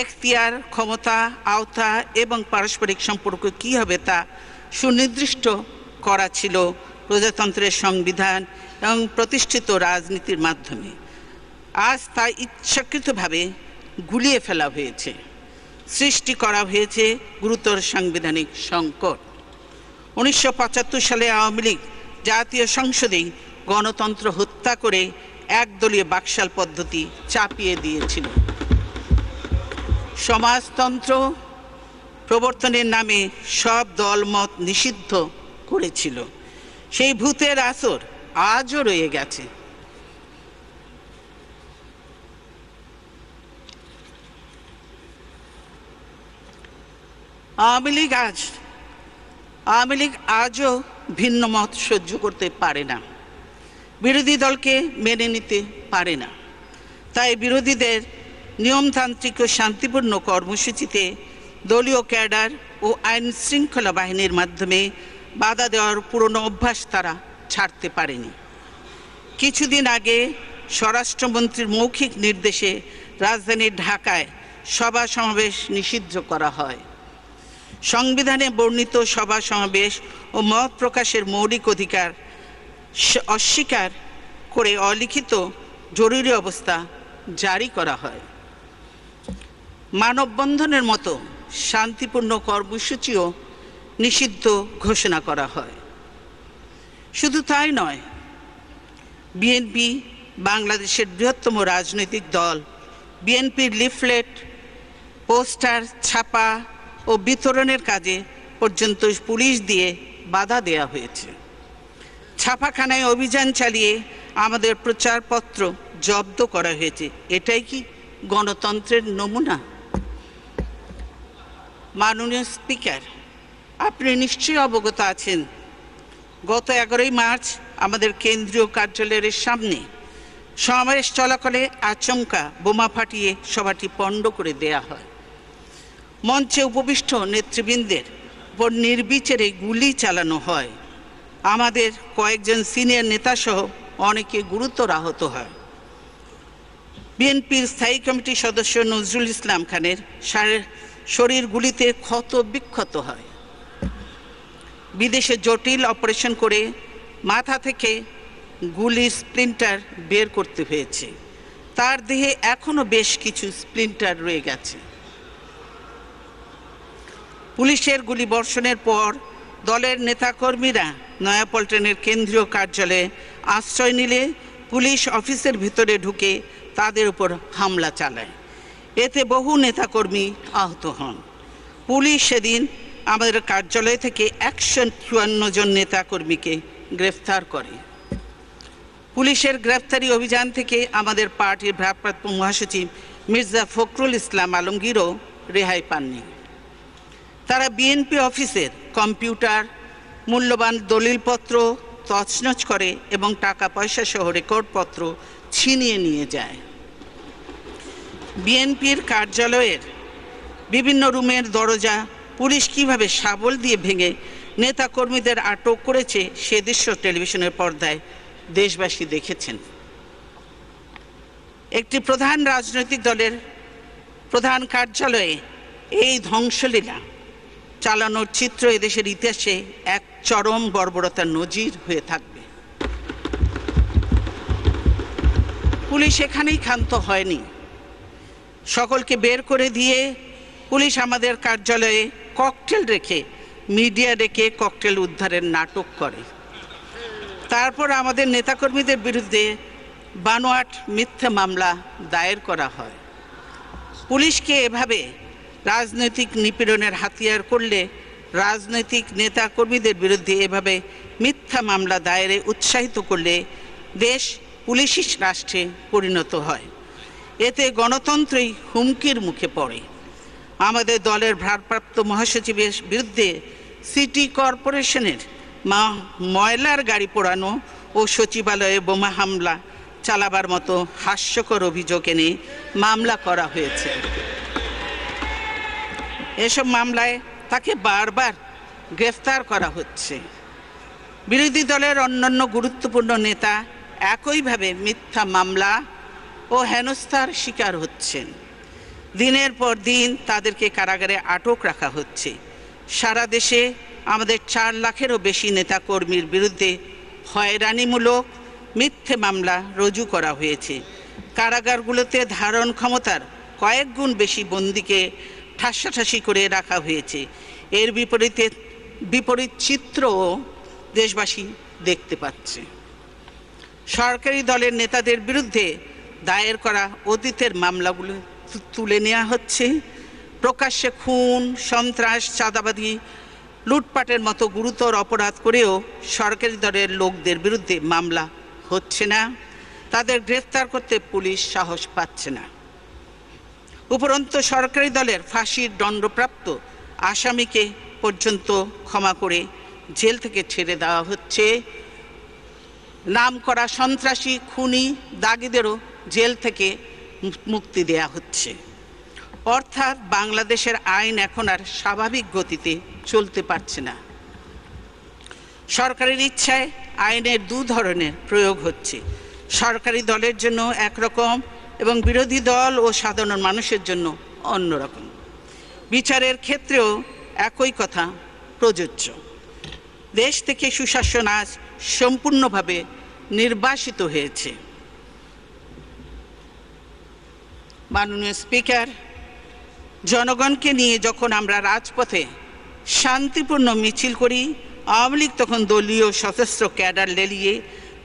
এখতিয়ার, ক্ষমতা, আওতা এবং পারস্পরিক সম্পর্ক কী হবে তা সুনির্দিষ্ট করা ছিল প্রজাতন্ত্রের সংবিধান এবং প্রতিষ্ঠিত রাজনীতির মাধ্যমে। আজ তা ইচ্ছাকৃতভাবে গুলিয়ে ফেলা হয়েছে। সৃষ্টি করা হয়েছে গুরুতর সাংবিধানিক সংকট। 1975 সালে আওয়ামী লীগ জাতীয় সংসদেই গণতন্ত্র হত্যা করে একদলীয় বাকশাল পদ্ধতি চাপিয়ে দিয়েছিল। সমাজতন্ত্র, প্রবর্তনের নামে সব দলমত নিষিদ্ধ করেছিল। সেই ভূতের আসর আজও রয়ে গেছে। আওয়ামী লীগ আজও ভিন্ন মত সহ্য করতে পারে না, বিরোধী দলকে মেনে নিতে পারে না। তাই বিরোধীদের নিয়মতান্ত্রিক ও শান্তিপূর্ণ কর্মসূচিতে দলীয় ক্যাডার ও আইন শৃঙ্খলা বাহিনীর মাধ্যমে বাধা দেওয়ার পুরনো অভ্যাস তারা ছাড়তে পারেনি। কিছুদিন আগে স্বরাষ্ট্রমন্ত্রীর মৌখিক নির্দেশে রাজধানীর ঢাকায় সভা সমাবেশ নিষিদ্ধ করা হয়। সংবিধানে বর্ণিত সভা সমাবেশ ও মত প্রকাশের মৌলিক অধিকার অস্বীকার করে অলিখিত জরুরি অবস্থা জারি করা হয়। মানববন্ধনের মতো শান্তিপূর্ণ কর্মসূচিও নিষিদ্ধ ঘোষণা করা হয়। শুধু তাই নয়, বিএনপি বাংলাদেশের বৃহত্তম রাজনৈতিক দল, বিএনপির লিফলেট, পোস্টার ছাপা ও বিতরণের কাজে পর্যন্ত পুলিশ দিয়ে বাধা দেওয়া হয়েছে। ছাপাখানায় অভিযান চালিয়ে আমাদের প্রচারপত্র জব্দ করা হয়েছে। এটাই কি গণতন্ত্রের নমুনা? মাননীয় স্পিকার, আপনি নিশ্চয়ই অবগত আছেন, গত 11ই মার্চ আমাদের কেন্দ্রীয় কার্যালয়ের সামনে সমাবেশ চলাকালে আচমকা বোমা ফাটিয়ে সভাটি পণ্ড করে দেয়া হয়। মঞ্চে উপবিষ্ট নেতৃবৃন্দের উপর নির্বিচারে গুলি চালানো হয়। আমাদের কয়েকজন সিনিয়র নেতাসহ অনেকে গুরুতর আহত হয়। বিএনপির স্থায়ী কমিটির সদস্য নজরুল ইসলাম খানের শরীর গুলিতে ক্ষত বিক্ষত হয়। বিদেশে জটিল অপারেশন করে মাথা থেকে গুলির স্প্লিন্টার বের করতে হয়েছে। তার দেহে এখনো বেশ কিছু স্প্লিন্টার রয়ে গেছে। পুলিশের গুলি বর্ষণের পর দলের নেতাকর্মীরা নয়াপল্টনের কেন্দ্রীয় কার্যালয়ে আশ্রয় নিলে পুলিশ অফিসের ভিতরে ঢুকে তাদের উপর হামলা চালায়। এতে বহু নেতাকর্মী আহত হন। পুলিশ সেদিন আমাদের কার্যালয় থেকে 154 জন নেতাকর্মীকে গ্রেফতার করে। পুলিশের গ্রেফতারি অভিযান থেকে আমাদের পার্টির ভারপ্রাপ্ত মহাসচিব মির্জা ফখরুল ইসলাম আলমগীরও রেহাই পাননি। তারা বিএনপি অফিসের কম্পিউটার, মূল্যবান দলিলপত্র তছনছ করে এবং টাকা পয়সা সহ রেকর্ডপত্র ছিনিয়ে নিয়ে যায়। বিএনপির কার্যালয়ের বিভিন্ন রুমের দরজা পুলিশ কিভাবে শাবল দিয়ে ভেঙে নেতাকর্মীদের আটক করেছে সে দৃশ্য টেলিভিশনের পর্দায় দেশবাসী দেখেছেন। একটি প্রধান রাজনৈতিক দলের প্রধান কার্যালয়ে এই ধ্বংসলীলা চালানোর চিত্র এদেশের ইতিহাসে এক চরম বর্বরতার নজির হয়ে থাকবে। পুলিশ এখানেই ক্ষান্ত হয়নি। সকলকে বের করে দিয়ে পুলিশ আমাদের কার্যালয়ে ককটেল রেখে মিডিয়া ডেকে ককটেল উদ্ধারের নাটক করে। তারপর আমাদের নেতাকর্মীদের বিরুদ্ধে বানোয়াট মিথ্যা মামলা দায়ের করা হয়। পুলিশকে এভাবে রাজনৈতিক নিপীড়নের হাতিয়ার করলে রাজনৈতিক নেতাকর্মীদের বিরুদ্ধে এভাবে মিথ্যা মামলা দায়েরে উৎসাহিত করলে দেশ পুলিশি রাষ্ট্রে পরিণত হয়। এতে গণতন্ত্রই হুমকির মুখে পড়ে। আমাদের দলের ভারপ্রাপ্ত মহাসচিবের বিরুদ্ধে সিটি কর্পোরেশনের ময়লার গাড়ি পোড়ানো ও সচিবালয়ে বোমা হামলা চালাবার মতো হাস্যকর অভিযোগ এনে মামলা করা হয়েছে। এসব মামলায় তাকে বারবার গ্রেফতার করা হচ্ছে। বিরোধী দলের অন্যান্য গুরুত্বপূর্ণ নেতা একইভাবে মিথ্যা মামলা ও হেনস্থার শিকার হচ্ছেন। দিনের পর দিন তাদেরকে কারাগারে আটক রাখা হচ্ছে। সারা দেশে আমাদের 4 লাখেরও বেশি নেতাকর্মীর বিরুদ্ধে হয়রানিমূলক মিথ্যে মামলা রুজু করা হয়েছে। কারাগারগুলোতে ধারণ ক্ষমতার কয়েক গুণ বেশি বন্দীকে ঠাসাঠাসি করে রাখা হয়েছে। এর বিপরীত চিত্রও দেশবাসী দেখতে পাচ্ছে। সরকারি দলের নেতাদের বিরুদ্ধে দায়ের করা অতীতের মামলাগুলো তুলে নেওয়া হচ্ছে, প্রকাশ্যে খুন, সন্ত্রাস, চাঁদাবাজি, লুটপাটের মতো গুরুতর অপরাধ করেও সরকারি দলের লোকদের বিরুদ্ধে মামলা হচ্ছে না, তাদের গ্রেফতার করতে পুলিশ সাহস পাচ্ছে না। উপরন্তু সরকারি দলের ফাঁসির দণ্ডপ্রাপ্ত আসামিকে পর্যন্ত ক্ষমা করে জেল থেকে ছেড়ে দেওয়া হচ্ছে, নামকরা সন্ত্রাসী, খুনি, দাগীদেরও জেল থেকে মুক্তি দেয়া হচ্ছে। অর্থাৎ বাংলাদেশের আইন এখন আর স্বাভাবিক গতিতে চলতে পারছে না। সরকারের ইচ্ছায় আইনের দু ধরনের প্রয়োগ হচ্ছে, সরকারি দলের জন্য একরকম এবং বিরোধী দল ও সাধারণ মানুষের জন্য অন্যরকম। বিচারের ক্ষেত্রেও একই কথা প্রযোজ্য। দেশ থেকে সুশাসন আজ সম্পূর্ণভাবে নির্বাসিত হয়েছে। মাননীয় স্পিকার, জনগণকে নিয়ে যখন আমরা রাজপথে শান্তিপূর্ণ মিছিল করি, আওয়ামী লীগ তখন দলীয় সশস্ত্র ক্যাডার লেলিয়ে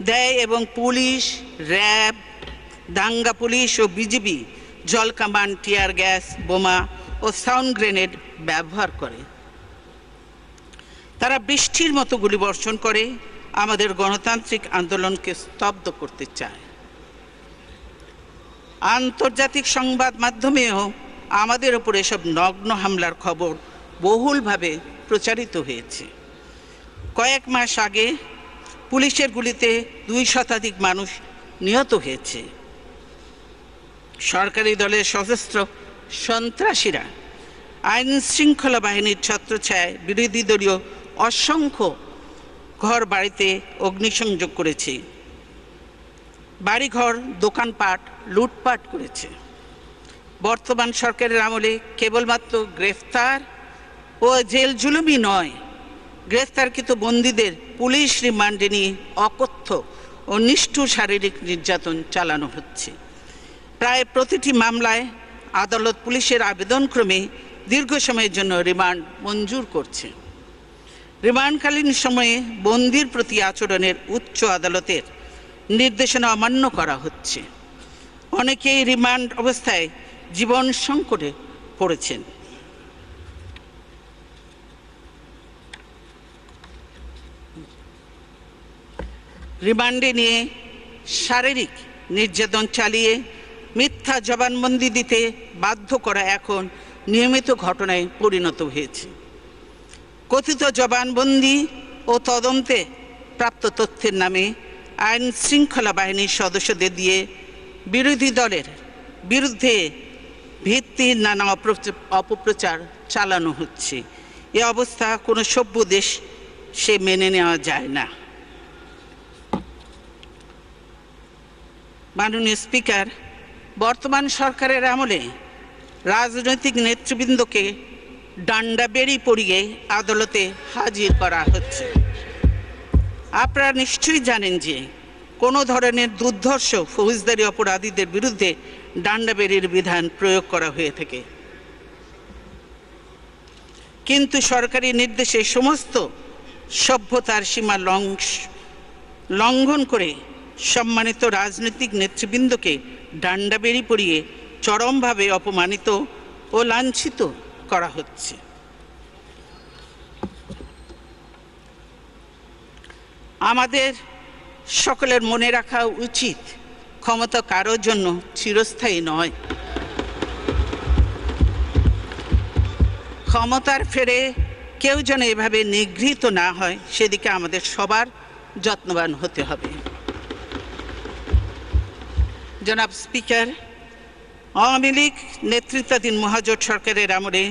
দেয় এবং পুলিশ, র্যাব, দাঙ্গা পুলিশ ও বিজিবি জলকামান, টিয়ার গ্যাস, বোমা ও সাউন্ড গ্রেনেড ব্যবহার করে। তারা বৃষ্টির মতো গুলিবর্ষণ করে আমাদের গণতান্ত্রিক আন্দোলনকে স্তব্ধ করতে চায়। আন্তর্জাতিক সংবাদ মাধ্যমেও আমাদের উপর এসব নগ্ন হামলার খবর বহুলভাবে প্রচারিত হয়েছে। কয়েক মাস আগে পুলিশের গুলিতে 2 শতাধিক মানুষ নিহত হয়েছে। সরকারি দলের সশস্ত্র সন্ত্রাসীরা আইন শৃঙ্খলা বাহিনীর ছত্রছায়ায় বিরোধী দলীয় অসংখ্য ঘর বাড়িতে অগ্নিসংযোগ করেছে, বাড়িঘর, দোকানপাট লুটপাট করেছে। বর্তমান সরকারের আমলে কেবলমাত্র গ্রেফতার ও জেল জুলুমই নয়, গ্রেফতারকৃত বন্দীদের পুলিশ রিমান্ডে নিয়ে অকথ্য ও নিষ্ঠুর শারীরিক নির্যাতন চালানো হচ্ছে। প্রায় প্রতিটি মামলায় আদালত পুলিশের আবেদনক্রমে দীর্ঘ সময়ের জন্য রিমান্ড মঞ্জুর করছে। রিমান্ডকালীন সময়ে বন্দীর প্রতি আচরণের উচ্চ আদালতের নির্দেশনা অমান্য করা হচ্ছে। অনেকেই রিমান্ড অবস্থায় জীবন সংকটে পড়েছেন। রিমান্ডে নিয়ে শারীরিক নির্যাতন চালিয়ে মিথ্যা জবানবন্দি দিতে বাধ্য করা এখন নিয়মিত ঘটনায় পরিণত হয়েছে। কথিত জবানবন্দি ও তদন্তে প্রাপ্ত তথ্যের নামে আইন শৃঙ্খলা বাহিনীর সদস্যদের দিয়ে বিরোধী দলের বিরুদ্ধে ভিত্তিহীন নানা অপপ্রচার চালানো হচ্ছে। এ অবস্থা কোনো সভ্য দেশ সে মেনে নেওয়া যায় না। মাননীয় স্পিকার, বর্তমান সরকারের আমলে রাজনৈতিক নেতৃবৃন্দকে ডান্ডা বেড়ি পরিয়ে আদালতে হাজির করা হচ্ছে। আপনারা নিশ্চয়ই জানেন যে কোনো ধরনের দুর্ধর্ষ ফৌজদারি অপরাধীদের বিরুদ্ধে ডান্ডা বেড়ির বিধান প্রয়োগ করা হয়ে থাকে, কিন্তু সরকারি নির্দেশে সমস্ত সভ্যতার সীমা লঙ্ঘন করে সম্মানিত রাজনৈতিক নেতৃবৃন্দকে ডান্ডা বেড়ি পরিয়ে চরমভাবে অপমানিত ও লাঞ্ছিত করা হচ্ছে। আমাদের সকলের মনে রাখা উচিত, ক্ষমতা কারোর জন্য চিরস্থায়ী নয়। ক্ষমতার ফেরে কেউ যেন এভাবে নিগৃহীত না হয়, সেদিকে আমাদের সবার যত্নবান হতে হবে। জনাব স্পিকার, আওয়ামী লীগ নেতৃত্বাধীন মহাজোট সরকারের আমলে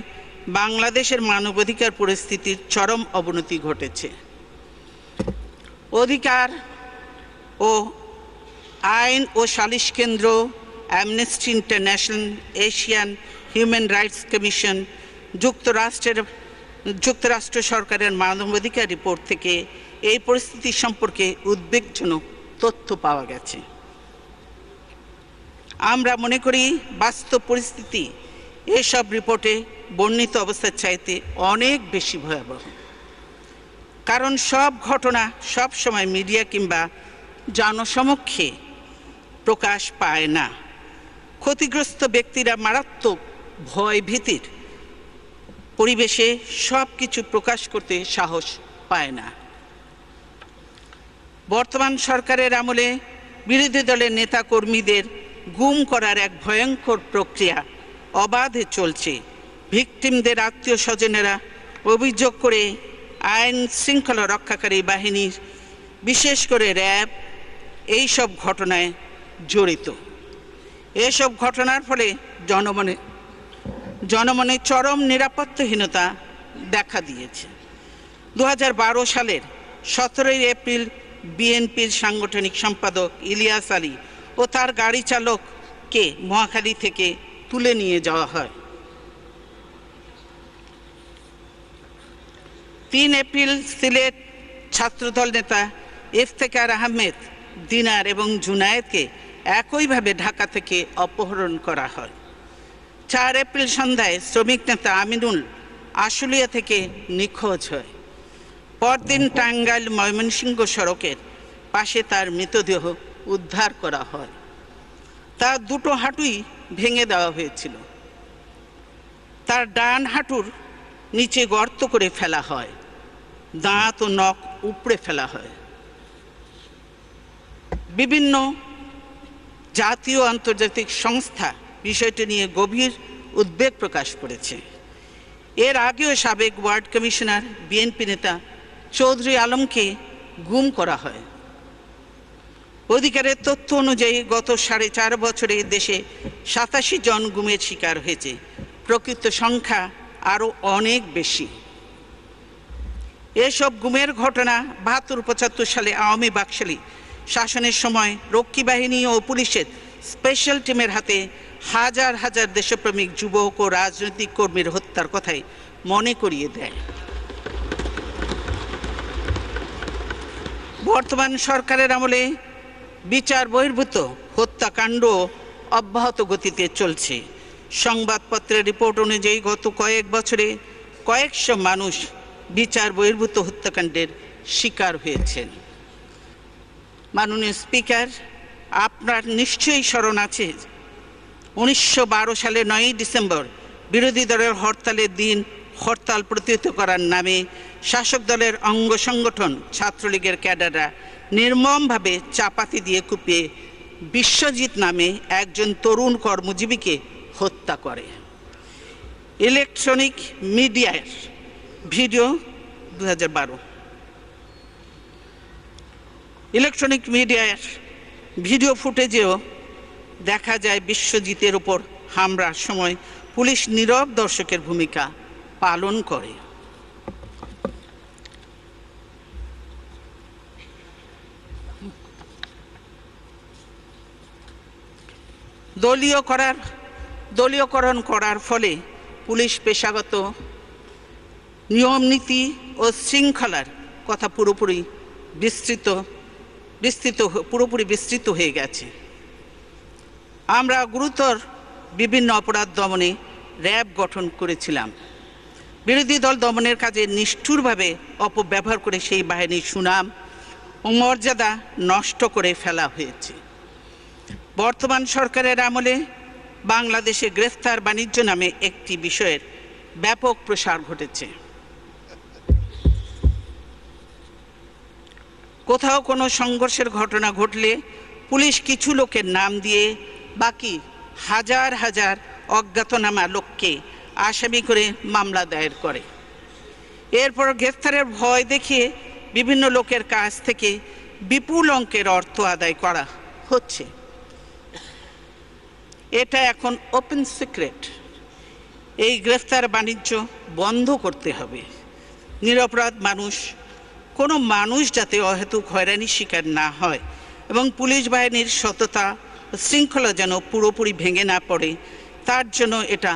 বাংলাদেশের মানবাধিকার পরিস্থিতির চরম অবনতি ঘটেছে। অধিকার ও আইন ও সালিশ কেন্দ্র, amnesty international, Asian human rights commission, যুক্তরাষ্ট্র সরকারের মানবাধিকার রিপোর্ট থেকে এই পরিস্থিতি সম্পর্কে উদ্বেগজনক তথ্য পাওয়া গেছে। আমরা মনে করি বাস্তব পরিস্থিতি এসব রিপোর্টে বর্ণিত অবস্থার চাইতে অনেক বেশি ভয়াবহ। কারণ সব ঘটনা সব সময় মিডিয়া কিংবা জনসমক্ষে প্রকাশ পায় না। ক্ষতিগ্রস্ত ব্যক্তিরা মারাত্মক ভয় ভীতির পরিবেশে সব কিছু প্রকাশ করতে সাহস পায় না। বর্তমান সরকারের আমলে বিরোধী দলের নেতা কর্মীদের গুম করার এক ভয়ঙ্কর প্রক্রিয়া অবাধে চলছে। ভিকটিমদের আত্মীয় স্বজনেরা অভিযোগ করে আইন শৃঙ্খলা রক্ষাকারী বাহিনীর, বিশেষ করে র্যাব, এইসব ঘটনায় জড়িত। এসব ঘটনার ফলে জনমনে চরম নিরাপত্তাহীনতা দেখা দিয়েছে। 2012 সালের 17 এপ্রিল বিএনপির সাংগঠনিক সম্পাদক ইলিয়াস আলী ও তার গাড়ি চালককে মহাখালী থেকে তুলে নিয়ে যাওয়া হয়। 3 এপ্রিল সিলেট ছাত্রদল নেতা ইফতেখার আহমেদ, দিনার এবং জুনায়েদকে একইভাবে ঢাকা থেকে অপহরণ করা হয়। 4 এপ্রিল সন্ধ্যায় শ্রমিক নেতা আমিনুল আশুলিয়া থেকে নিখোঁজ হয়। পরদিন টাঙ্গাইল ময়মনসিংহ সড়কের পাশে তার মৃতদেহ উদ্ধার করা হয়। তার দুটো হাঁটুই ভেঙে দেওয়া হয়েছিল। তার ডান হাঁটুর নিচে গর্ত করে ফেলা হয়, দাঁত ও নখ উপড়ে ফেলা হয়। বিভিন্ন জাতীয় আন্তর্জাতিক সংস্থা বিষয়টি নিয়ে গভীর উদ্বেগ প্রকাশ করেছে। এর আগেও সাবেক ওয়ার্ড কমিশনার বিএনপি নেতা চৌধুরী আলমকে গুম করা হয়। অধিকারের তথ্য অনুযায়ী গত 4.5 বছরে দেশে 87 জন গুমের শিকার হয়েছে। প্রকৃত সংখ্যা আরও অনেক বেশি। এসব গুমের ঘটনা 72-75 সালে আওয়ামী বাকশালী শাসনের সময় রক্ষী বাহিনী ও পুলিশের স্পেশাল টিমের হাতে হাজার হাজার দেশপ্রেমিক যুবক ও রাজনৈতিক কর্মীর হত্যার কথাই মনে করিয়ে দেয়। বর্তমান সরকারের আমলে বিচার বহির্ভূত হত্যাকাণ্ড অব্যাহত গতিতে চলছে। সংবাদপত্রের রিপোর্ট অনুযায়ী গত কয়েক বছরে কয়েকশো মানুষ বিচার বহির্ভূত হত্যাকাণ্ডের শিকার হয়েছেন। মাননীয় স্পিকার, আপনার নিশ্চয়ই স্মরণ আছে 1912 সালের 9 ডিসেম্বর বিরোধী দলের হরতালের দিন হরতাল প্রতিহত করার নামে শাসক দলের অঙ্গ সংগঠন ছাত্রলীগের ক্যাডাররা নির্মমভাবে চাপাতি দিয়ে কুপিয়ে বিশ্বজিৎ নামে একজন তরুণ কর্মজীবীকে হত্যা করে। ইলেকট্রনিক মিডিয়ার ভিডিও 2012 ইলেকট্রনিক মিডিয়ার ভিডিও ফুটেজেও দেখা যায় বিশ্বজিতের উপর হামলার সময় পুলিশ নীরব দর্শকের ভূমিকা পালন করে। দলীয়করণ করার ফলে পুলিশ পেশাগত নিয়ম নীতি ও শৃঙ্খলার কথা পুরোপুরি বিস্তৃত হয়ে গেছে। আমরা গুরুতর বিভিন্ন অপরাধ দমনে র্যাব গঠন করেছিলাম। বিরোধী দল দমনের কাজে নিষ্ঠুরভাবে অপব্যবহার করে সেই বাহিনীর সুনাম ও মর্যাদা নষ্ট করে ফেলা হয়েছে। বর্তমান সরকারের আমলে বাংলাদেশে গ্রেফতার বাণিজ্য নামে একটি বিষয়ের ব্যাপক প্রসার ঘটেছে। কোথাও কোনো সংঘর্ষের ঘটনা ঘটলে পুলিশ কিছু লোকের নাম দিয়ে বাকি হাজার হাজার অজ্ঞাতনামা লোককে আসামি করে মামলা দায়ের করে। এরপর গ্রেফতারের ভয় দেখিয়ে বিভিন্ন লোকের কাছ থেকে বিপুল অঙ্কের অর্থ আদায় করা হচ্ছে। এটা এখন ওপেন সিক্রেট। এই গ্রেফতার বাণিজ্য বন্ধ করতে হবে। নিরপরাধ কোনো মানুষ যাতে অহেতুক হয়রানির শিকার না হয় এবং পুলিশ বাহিনীর সততা শৃঙ্খলা যেন পুরোপুরি ভেঙে না পড়ে, তার জন্য এটা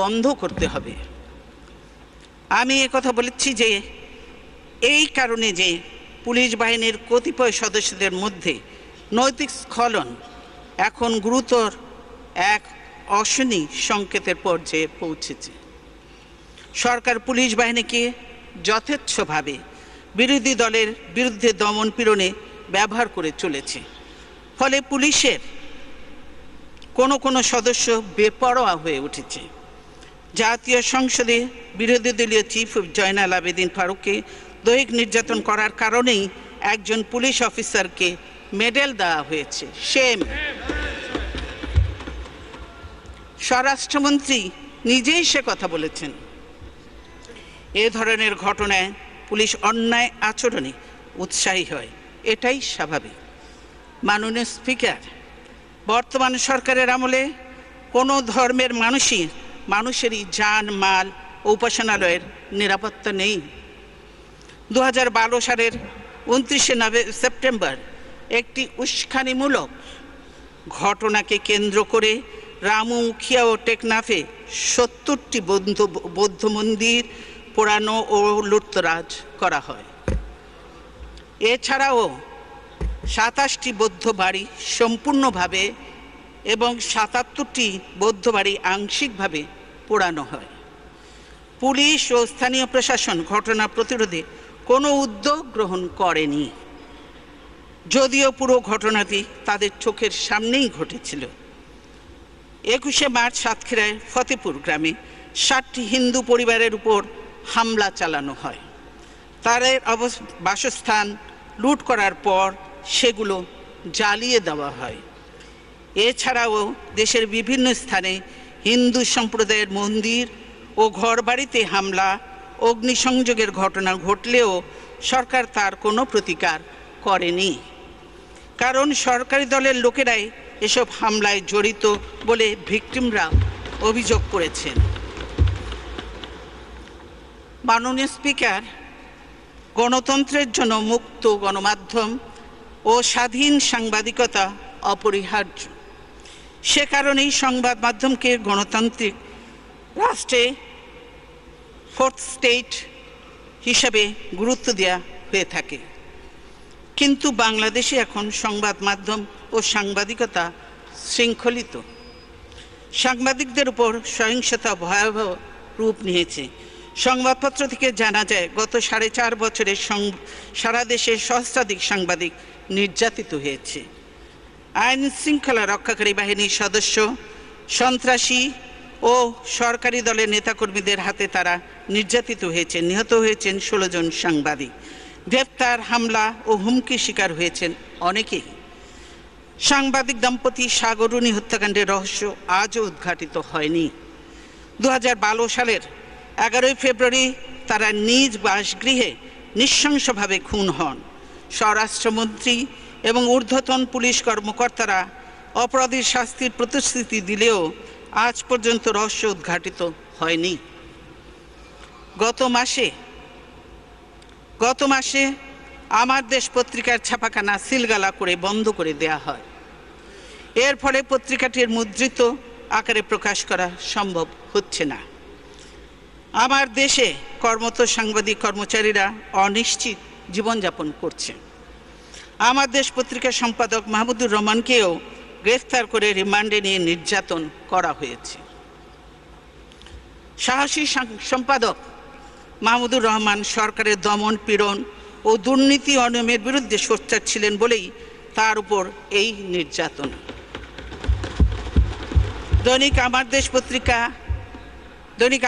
বন্ধ করতে হবে। আমি কথা বলেছি যে এই কারণে যে পুলিশ বাহিনীর কতিপয় সদস্যদের মধ্যে নৈতিক স্খলন এখন গুরুতর এক অশনি সংকেতের পর্যায়ে পৌঁছেছে। সরকার পুলিশ বাহিনীকে যথেচ্ছভাবে বিরোধী দলের বিরুদ্ধে দমন পীড়নে ব্যবহার করে চলেছে। ফলে পুলিশের কোনো সদস্য বেপরোয়া হয়ে উঠেছে, জাতীয় সংসদে বিরোধী দলীয় চিফ জয়নাল আবেদিন ফারুককে দৈহিক নির্যাতন করার কারণেই একজন পুলিশ অফিসারকে মেডেল দেওয়া হয়েছে। সেম। স্বরাষ্ট্রমন্ত্রী নিজেই সে কথা বলেছেন। এ ধরনের ঘটনায় পুলিশ অন্যায় আচরণে উৎসাহী হয়, এটাই স্বাভাবিক। মাননীয় স্পিকার, বর্তমান সরকারের আমলে কোনো ধর্মের মানুষেরই জান মাল ও উপাসনালয়ের নিরাপত্তা নেই। 2012 সালের 29 সেপ্টেম্বর একটি উস্কানিমূলক ঘটনাকে কেন্দ্র করে রামু মুখিয়া ও টেকনাফে 70টি বৌদ্ধ মন্দির পোড়ানো ও লুটতরাজ করা হয়। এছাড়াও 27টি বৌদ্ধ বাড়ি সম্পূর্ণভাবে এবং 77টি বৌদ্ধ বাড়ি আংশিকভাবে পোড়ানো হয়। পুলিশ ও স্থানীয় প্রশাসন ঘটনা প্রতিরোধে কোনো উদ্যোগ গ্রহণ করেনি, যদিও পুরো ঘটনাটি তাদের চোখের সামনেই ঘটেছিল। 21শে মার্চ সাতক্ষীরায় ফতেপুর গ্রামে 60টি হিন্দু পরিবারের উপর হামলা চালানো হয়। তাদের বাসস্থান লুট করার পর সেগুলো জ্বালিয়ে দেওয়া হয়। এছাড়াও দেশের বিভিন্ন স্থানে হিন্দু সম্প্রদায়ের মন্দির ও ঘরবাড়িতে হামলা, অগ্নিসংযোগের ঘটনা ঘটলেও সরকার তার কোনো প্রতিকার করেনি, কারণ সরকারি দলের লোকেরাই এসব হামলায় জড়িত বলে ভিকটিমরা অভিযোগ করেছেন। মাননীয় স্পিকার, গণতন্ত্রের জন্য মুক্ত গণমাধ্যম ও স্বাধীন সাংবাদিকতা অপরিহার্য। সে কারণেই সংবাদ মাধ্যমকে গণতান্ত্রিক রাষ্ট্রে ফোর্থ স্টেট হিসাবে গুরুত্ব দেওয়া হয়ে থাকে। কিন্তু বাংলাদেশে এখন সংবাদ মাধ্যম ও সাংবাদিকতা শৃঙ্খলিত। সাংবাদিকদের উপর সহিংসতা ভয়াবহ রূপ নিয়েছে। সংবাদপত্র থেকে জানা যায়, গত 4.5 বছরে সারা দেশে সহস্রাধিক সাংবাদিক নির্যাতিত হয়েছে। আইন শৃঙ্খলা রক্ষাকারী বাহিনীর সদস্য, সন্ত্রাসী ও সরকারি দলের নেতাকর্মীদের হাতে তারা নির্যাতিত হয়েছে। নিহত হয়েছেন 16 জন সাংবাদিক। গ্রেপ্তার, হামলা ও হুমকির শিকার হয়েছেন অনেকেই। সাংবাদিক দম্পতি সাগরুণী হত্যাকাণ্ডের রহস্য আজও উদ্ঘাটিত হয়নি। 2012 সালের 11 ফেব্রুয়ারি তারা নিজ বাসগৃহে নৃশংসভাবে খুন হন। স্বরাষ্ট্রমন্ত্রী এবং ঊর্ধ্বতন পুলিশ কর্মকর্তারা অপরাধীর শাস্তির প্রতিশ্রুতি দিলেও আজ পর্যন্ত রহস্য উদ্ঘাটিত হয়নি। গত মাসে আমার দেশ পত্রিকার ছাপাখানা সিলগালা করে বন্ধ করে দেয়া হয়। এর ফলে পত্রিকাটির মুদ্রিত আকারে প্রকাশ করা সম্ভব হচ্ছে না। আমার দেশে কর্মরত সাংবাদিক কর্মচারীরা অনিশ্চিত জীবনযাপন করছে। আমার দেশ পত্রিকার সম্পাদক মাহমুদুর রহমানকেও গ্রেফতার করে রিমান্ডে নিয়ে নির্যাতন করা হয়েছে। সাহসী সম্পাদক মাহমুদুর রহমান সরকারের দমন পীড়ন ও দুর্নীতি অনিয়মের বিরুদ্ধে সোচ্চার ছিলেন বলেই তার উপর এই নির্যাতন। দৈনিক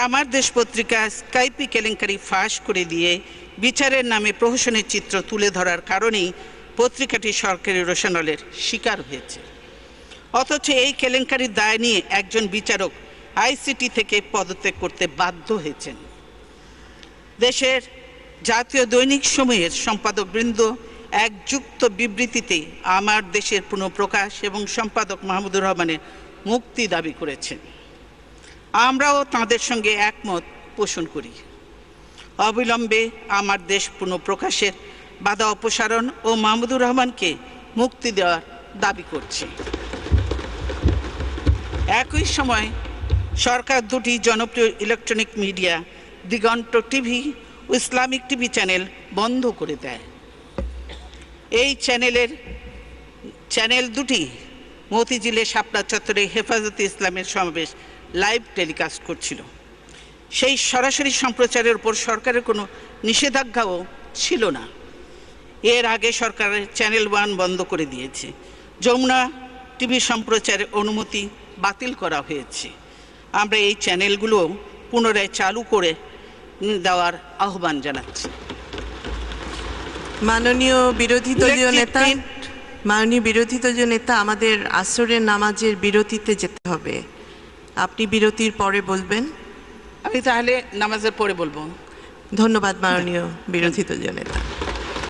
আমার দেশ পত্রিকা স্কাইপি কেলেঙ্কারি ফাঁস করে দিয়ে বিচারের নামে প্রহসনের চিত্র তুলে ধরার কারণেই পত্রিকাটি সরকারি রোষানলের শিকার হয়েছে। অথচ এই কেলেঙ্কারির দায় নিয়ে একজন বিচারক আইসিটি থেকে পদত্যাগ করতে বাধ্য হয়েছেন। দেশের জাতীয় দৈনিক সময়ের সম্পাদকবৃন্দ এক যুক্ত বিবৃতিতে আমার দেশের পুনঃপ্রকাশ এবং সম্পাদক মাহমুদুর রহমানের মুক্তি দাবি করেছেন। আমরাও তাঁদের সঙ্গে একমত পোষণ করি। অবিলম্বে আমার দেশ পুনঃপ্রকাশের বাধা অপসারণ ও মাহমুদুর রহমানকে মুক্তি দেওয়ার দাবি করছি। একই সময় সরকার দুটি জনপ্রিয় ইলেকট্রনিক মিডিয়া দিগন্ত টিভি ও ইসলামিক টিভি চ্যানেল বন্ধ করে দেয়। এই চ্যানেল দুটি মতিঝিলে শাপলা চত্বরে হেফাজতে ইসলামের সমাবেশ লাইভ টেলিকাস্ট করছিল। সেই সরাসরি সম্প্রচারের উপর সরকারের কোনো নিষেধাজ্ঞাও ছিল না। এর আগে সরকারের চ্যানেল 1 বন্ধ করে দিয়েছে। যমুনা টিভি সম্প্রচারের অনুমতি বাতিল করা হয়েছে। আমরা এই চ্যানেলগুলো পুনরায় চালু করে দেওয়ার আহ্বান জানাচ্ছি। মাননীয় বিরোধী দলীয় Electric নেতা, print। মাননীয় বিরোধী দলীয় নেতা, আমাদের আসরের নামাজের বিরতিতে যেতে হবে। আপনি বিরতির পরে বলবেন। আমি তাহলে নামাজের পরে বলবো। ধন্যবাদ মাননীয় বিরোধী দলীয় নেতা।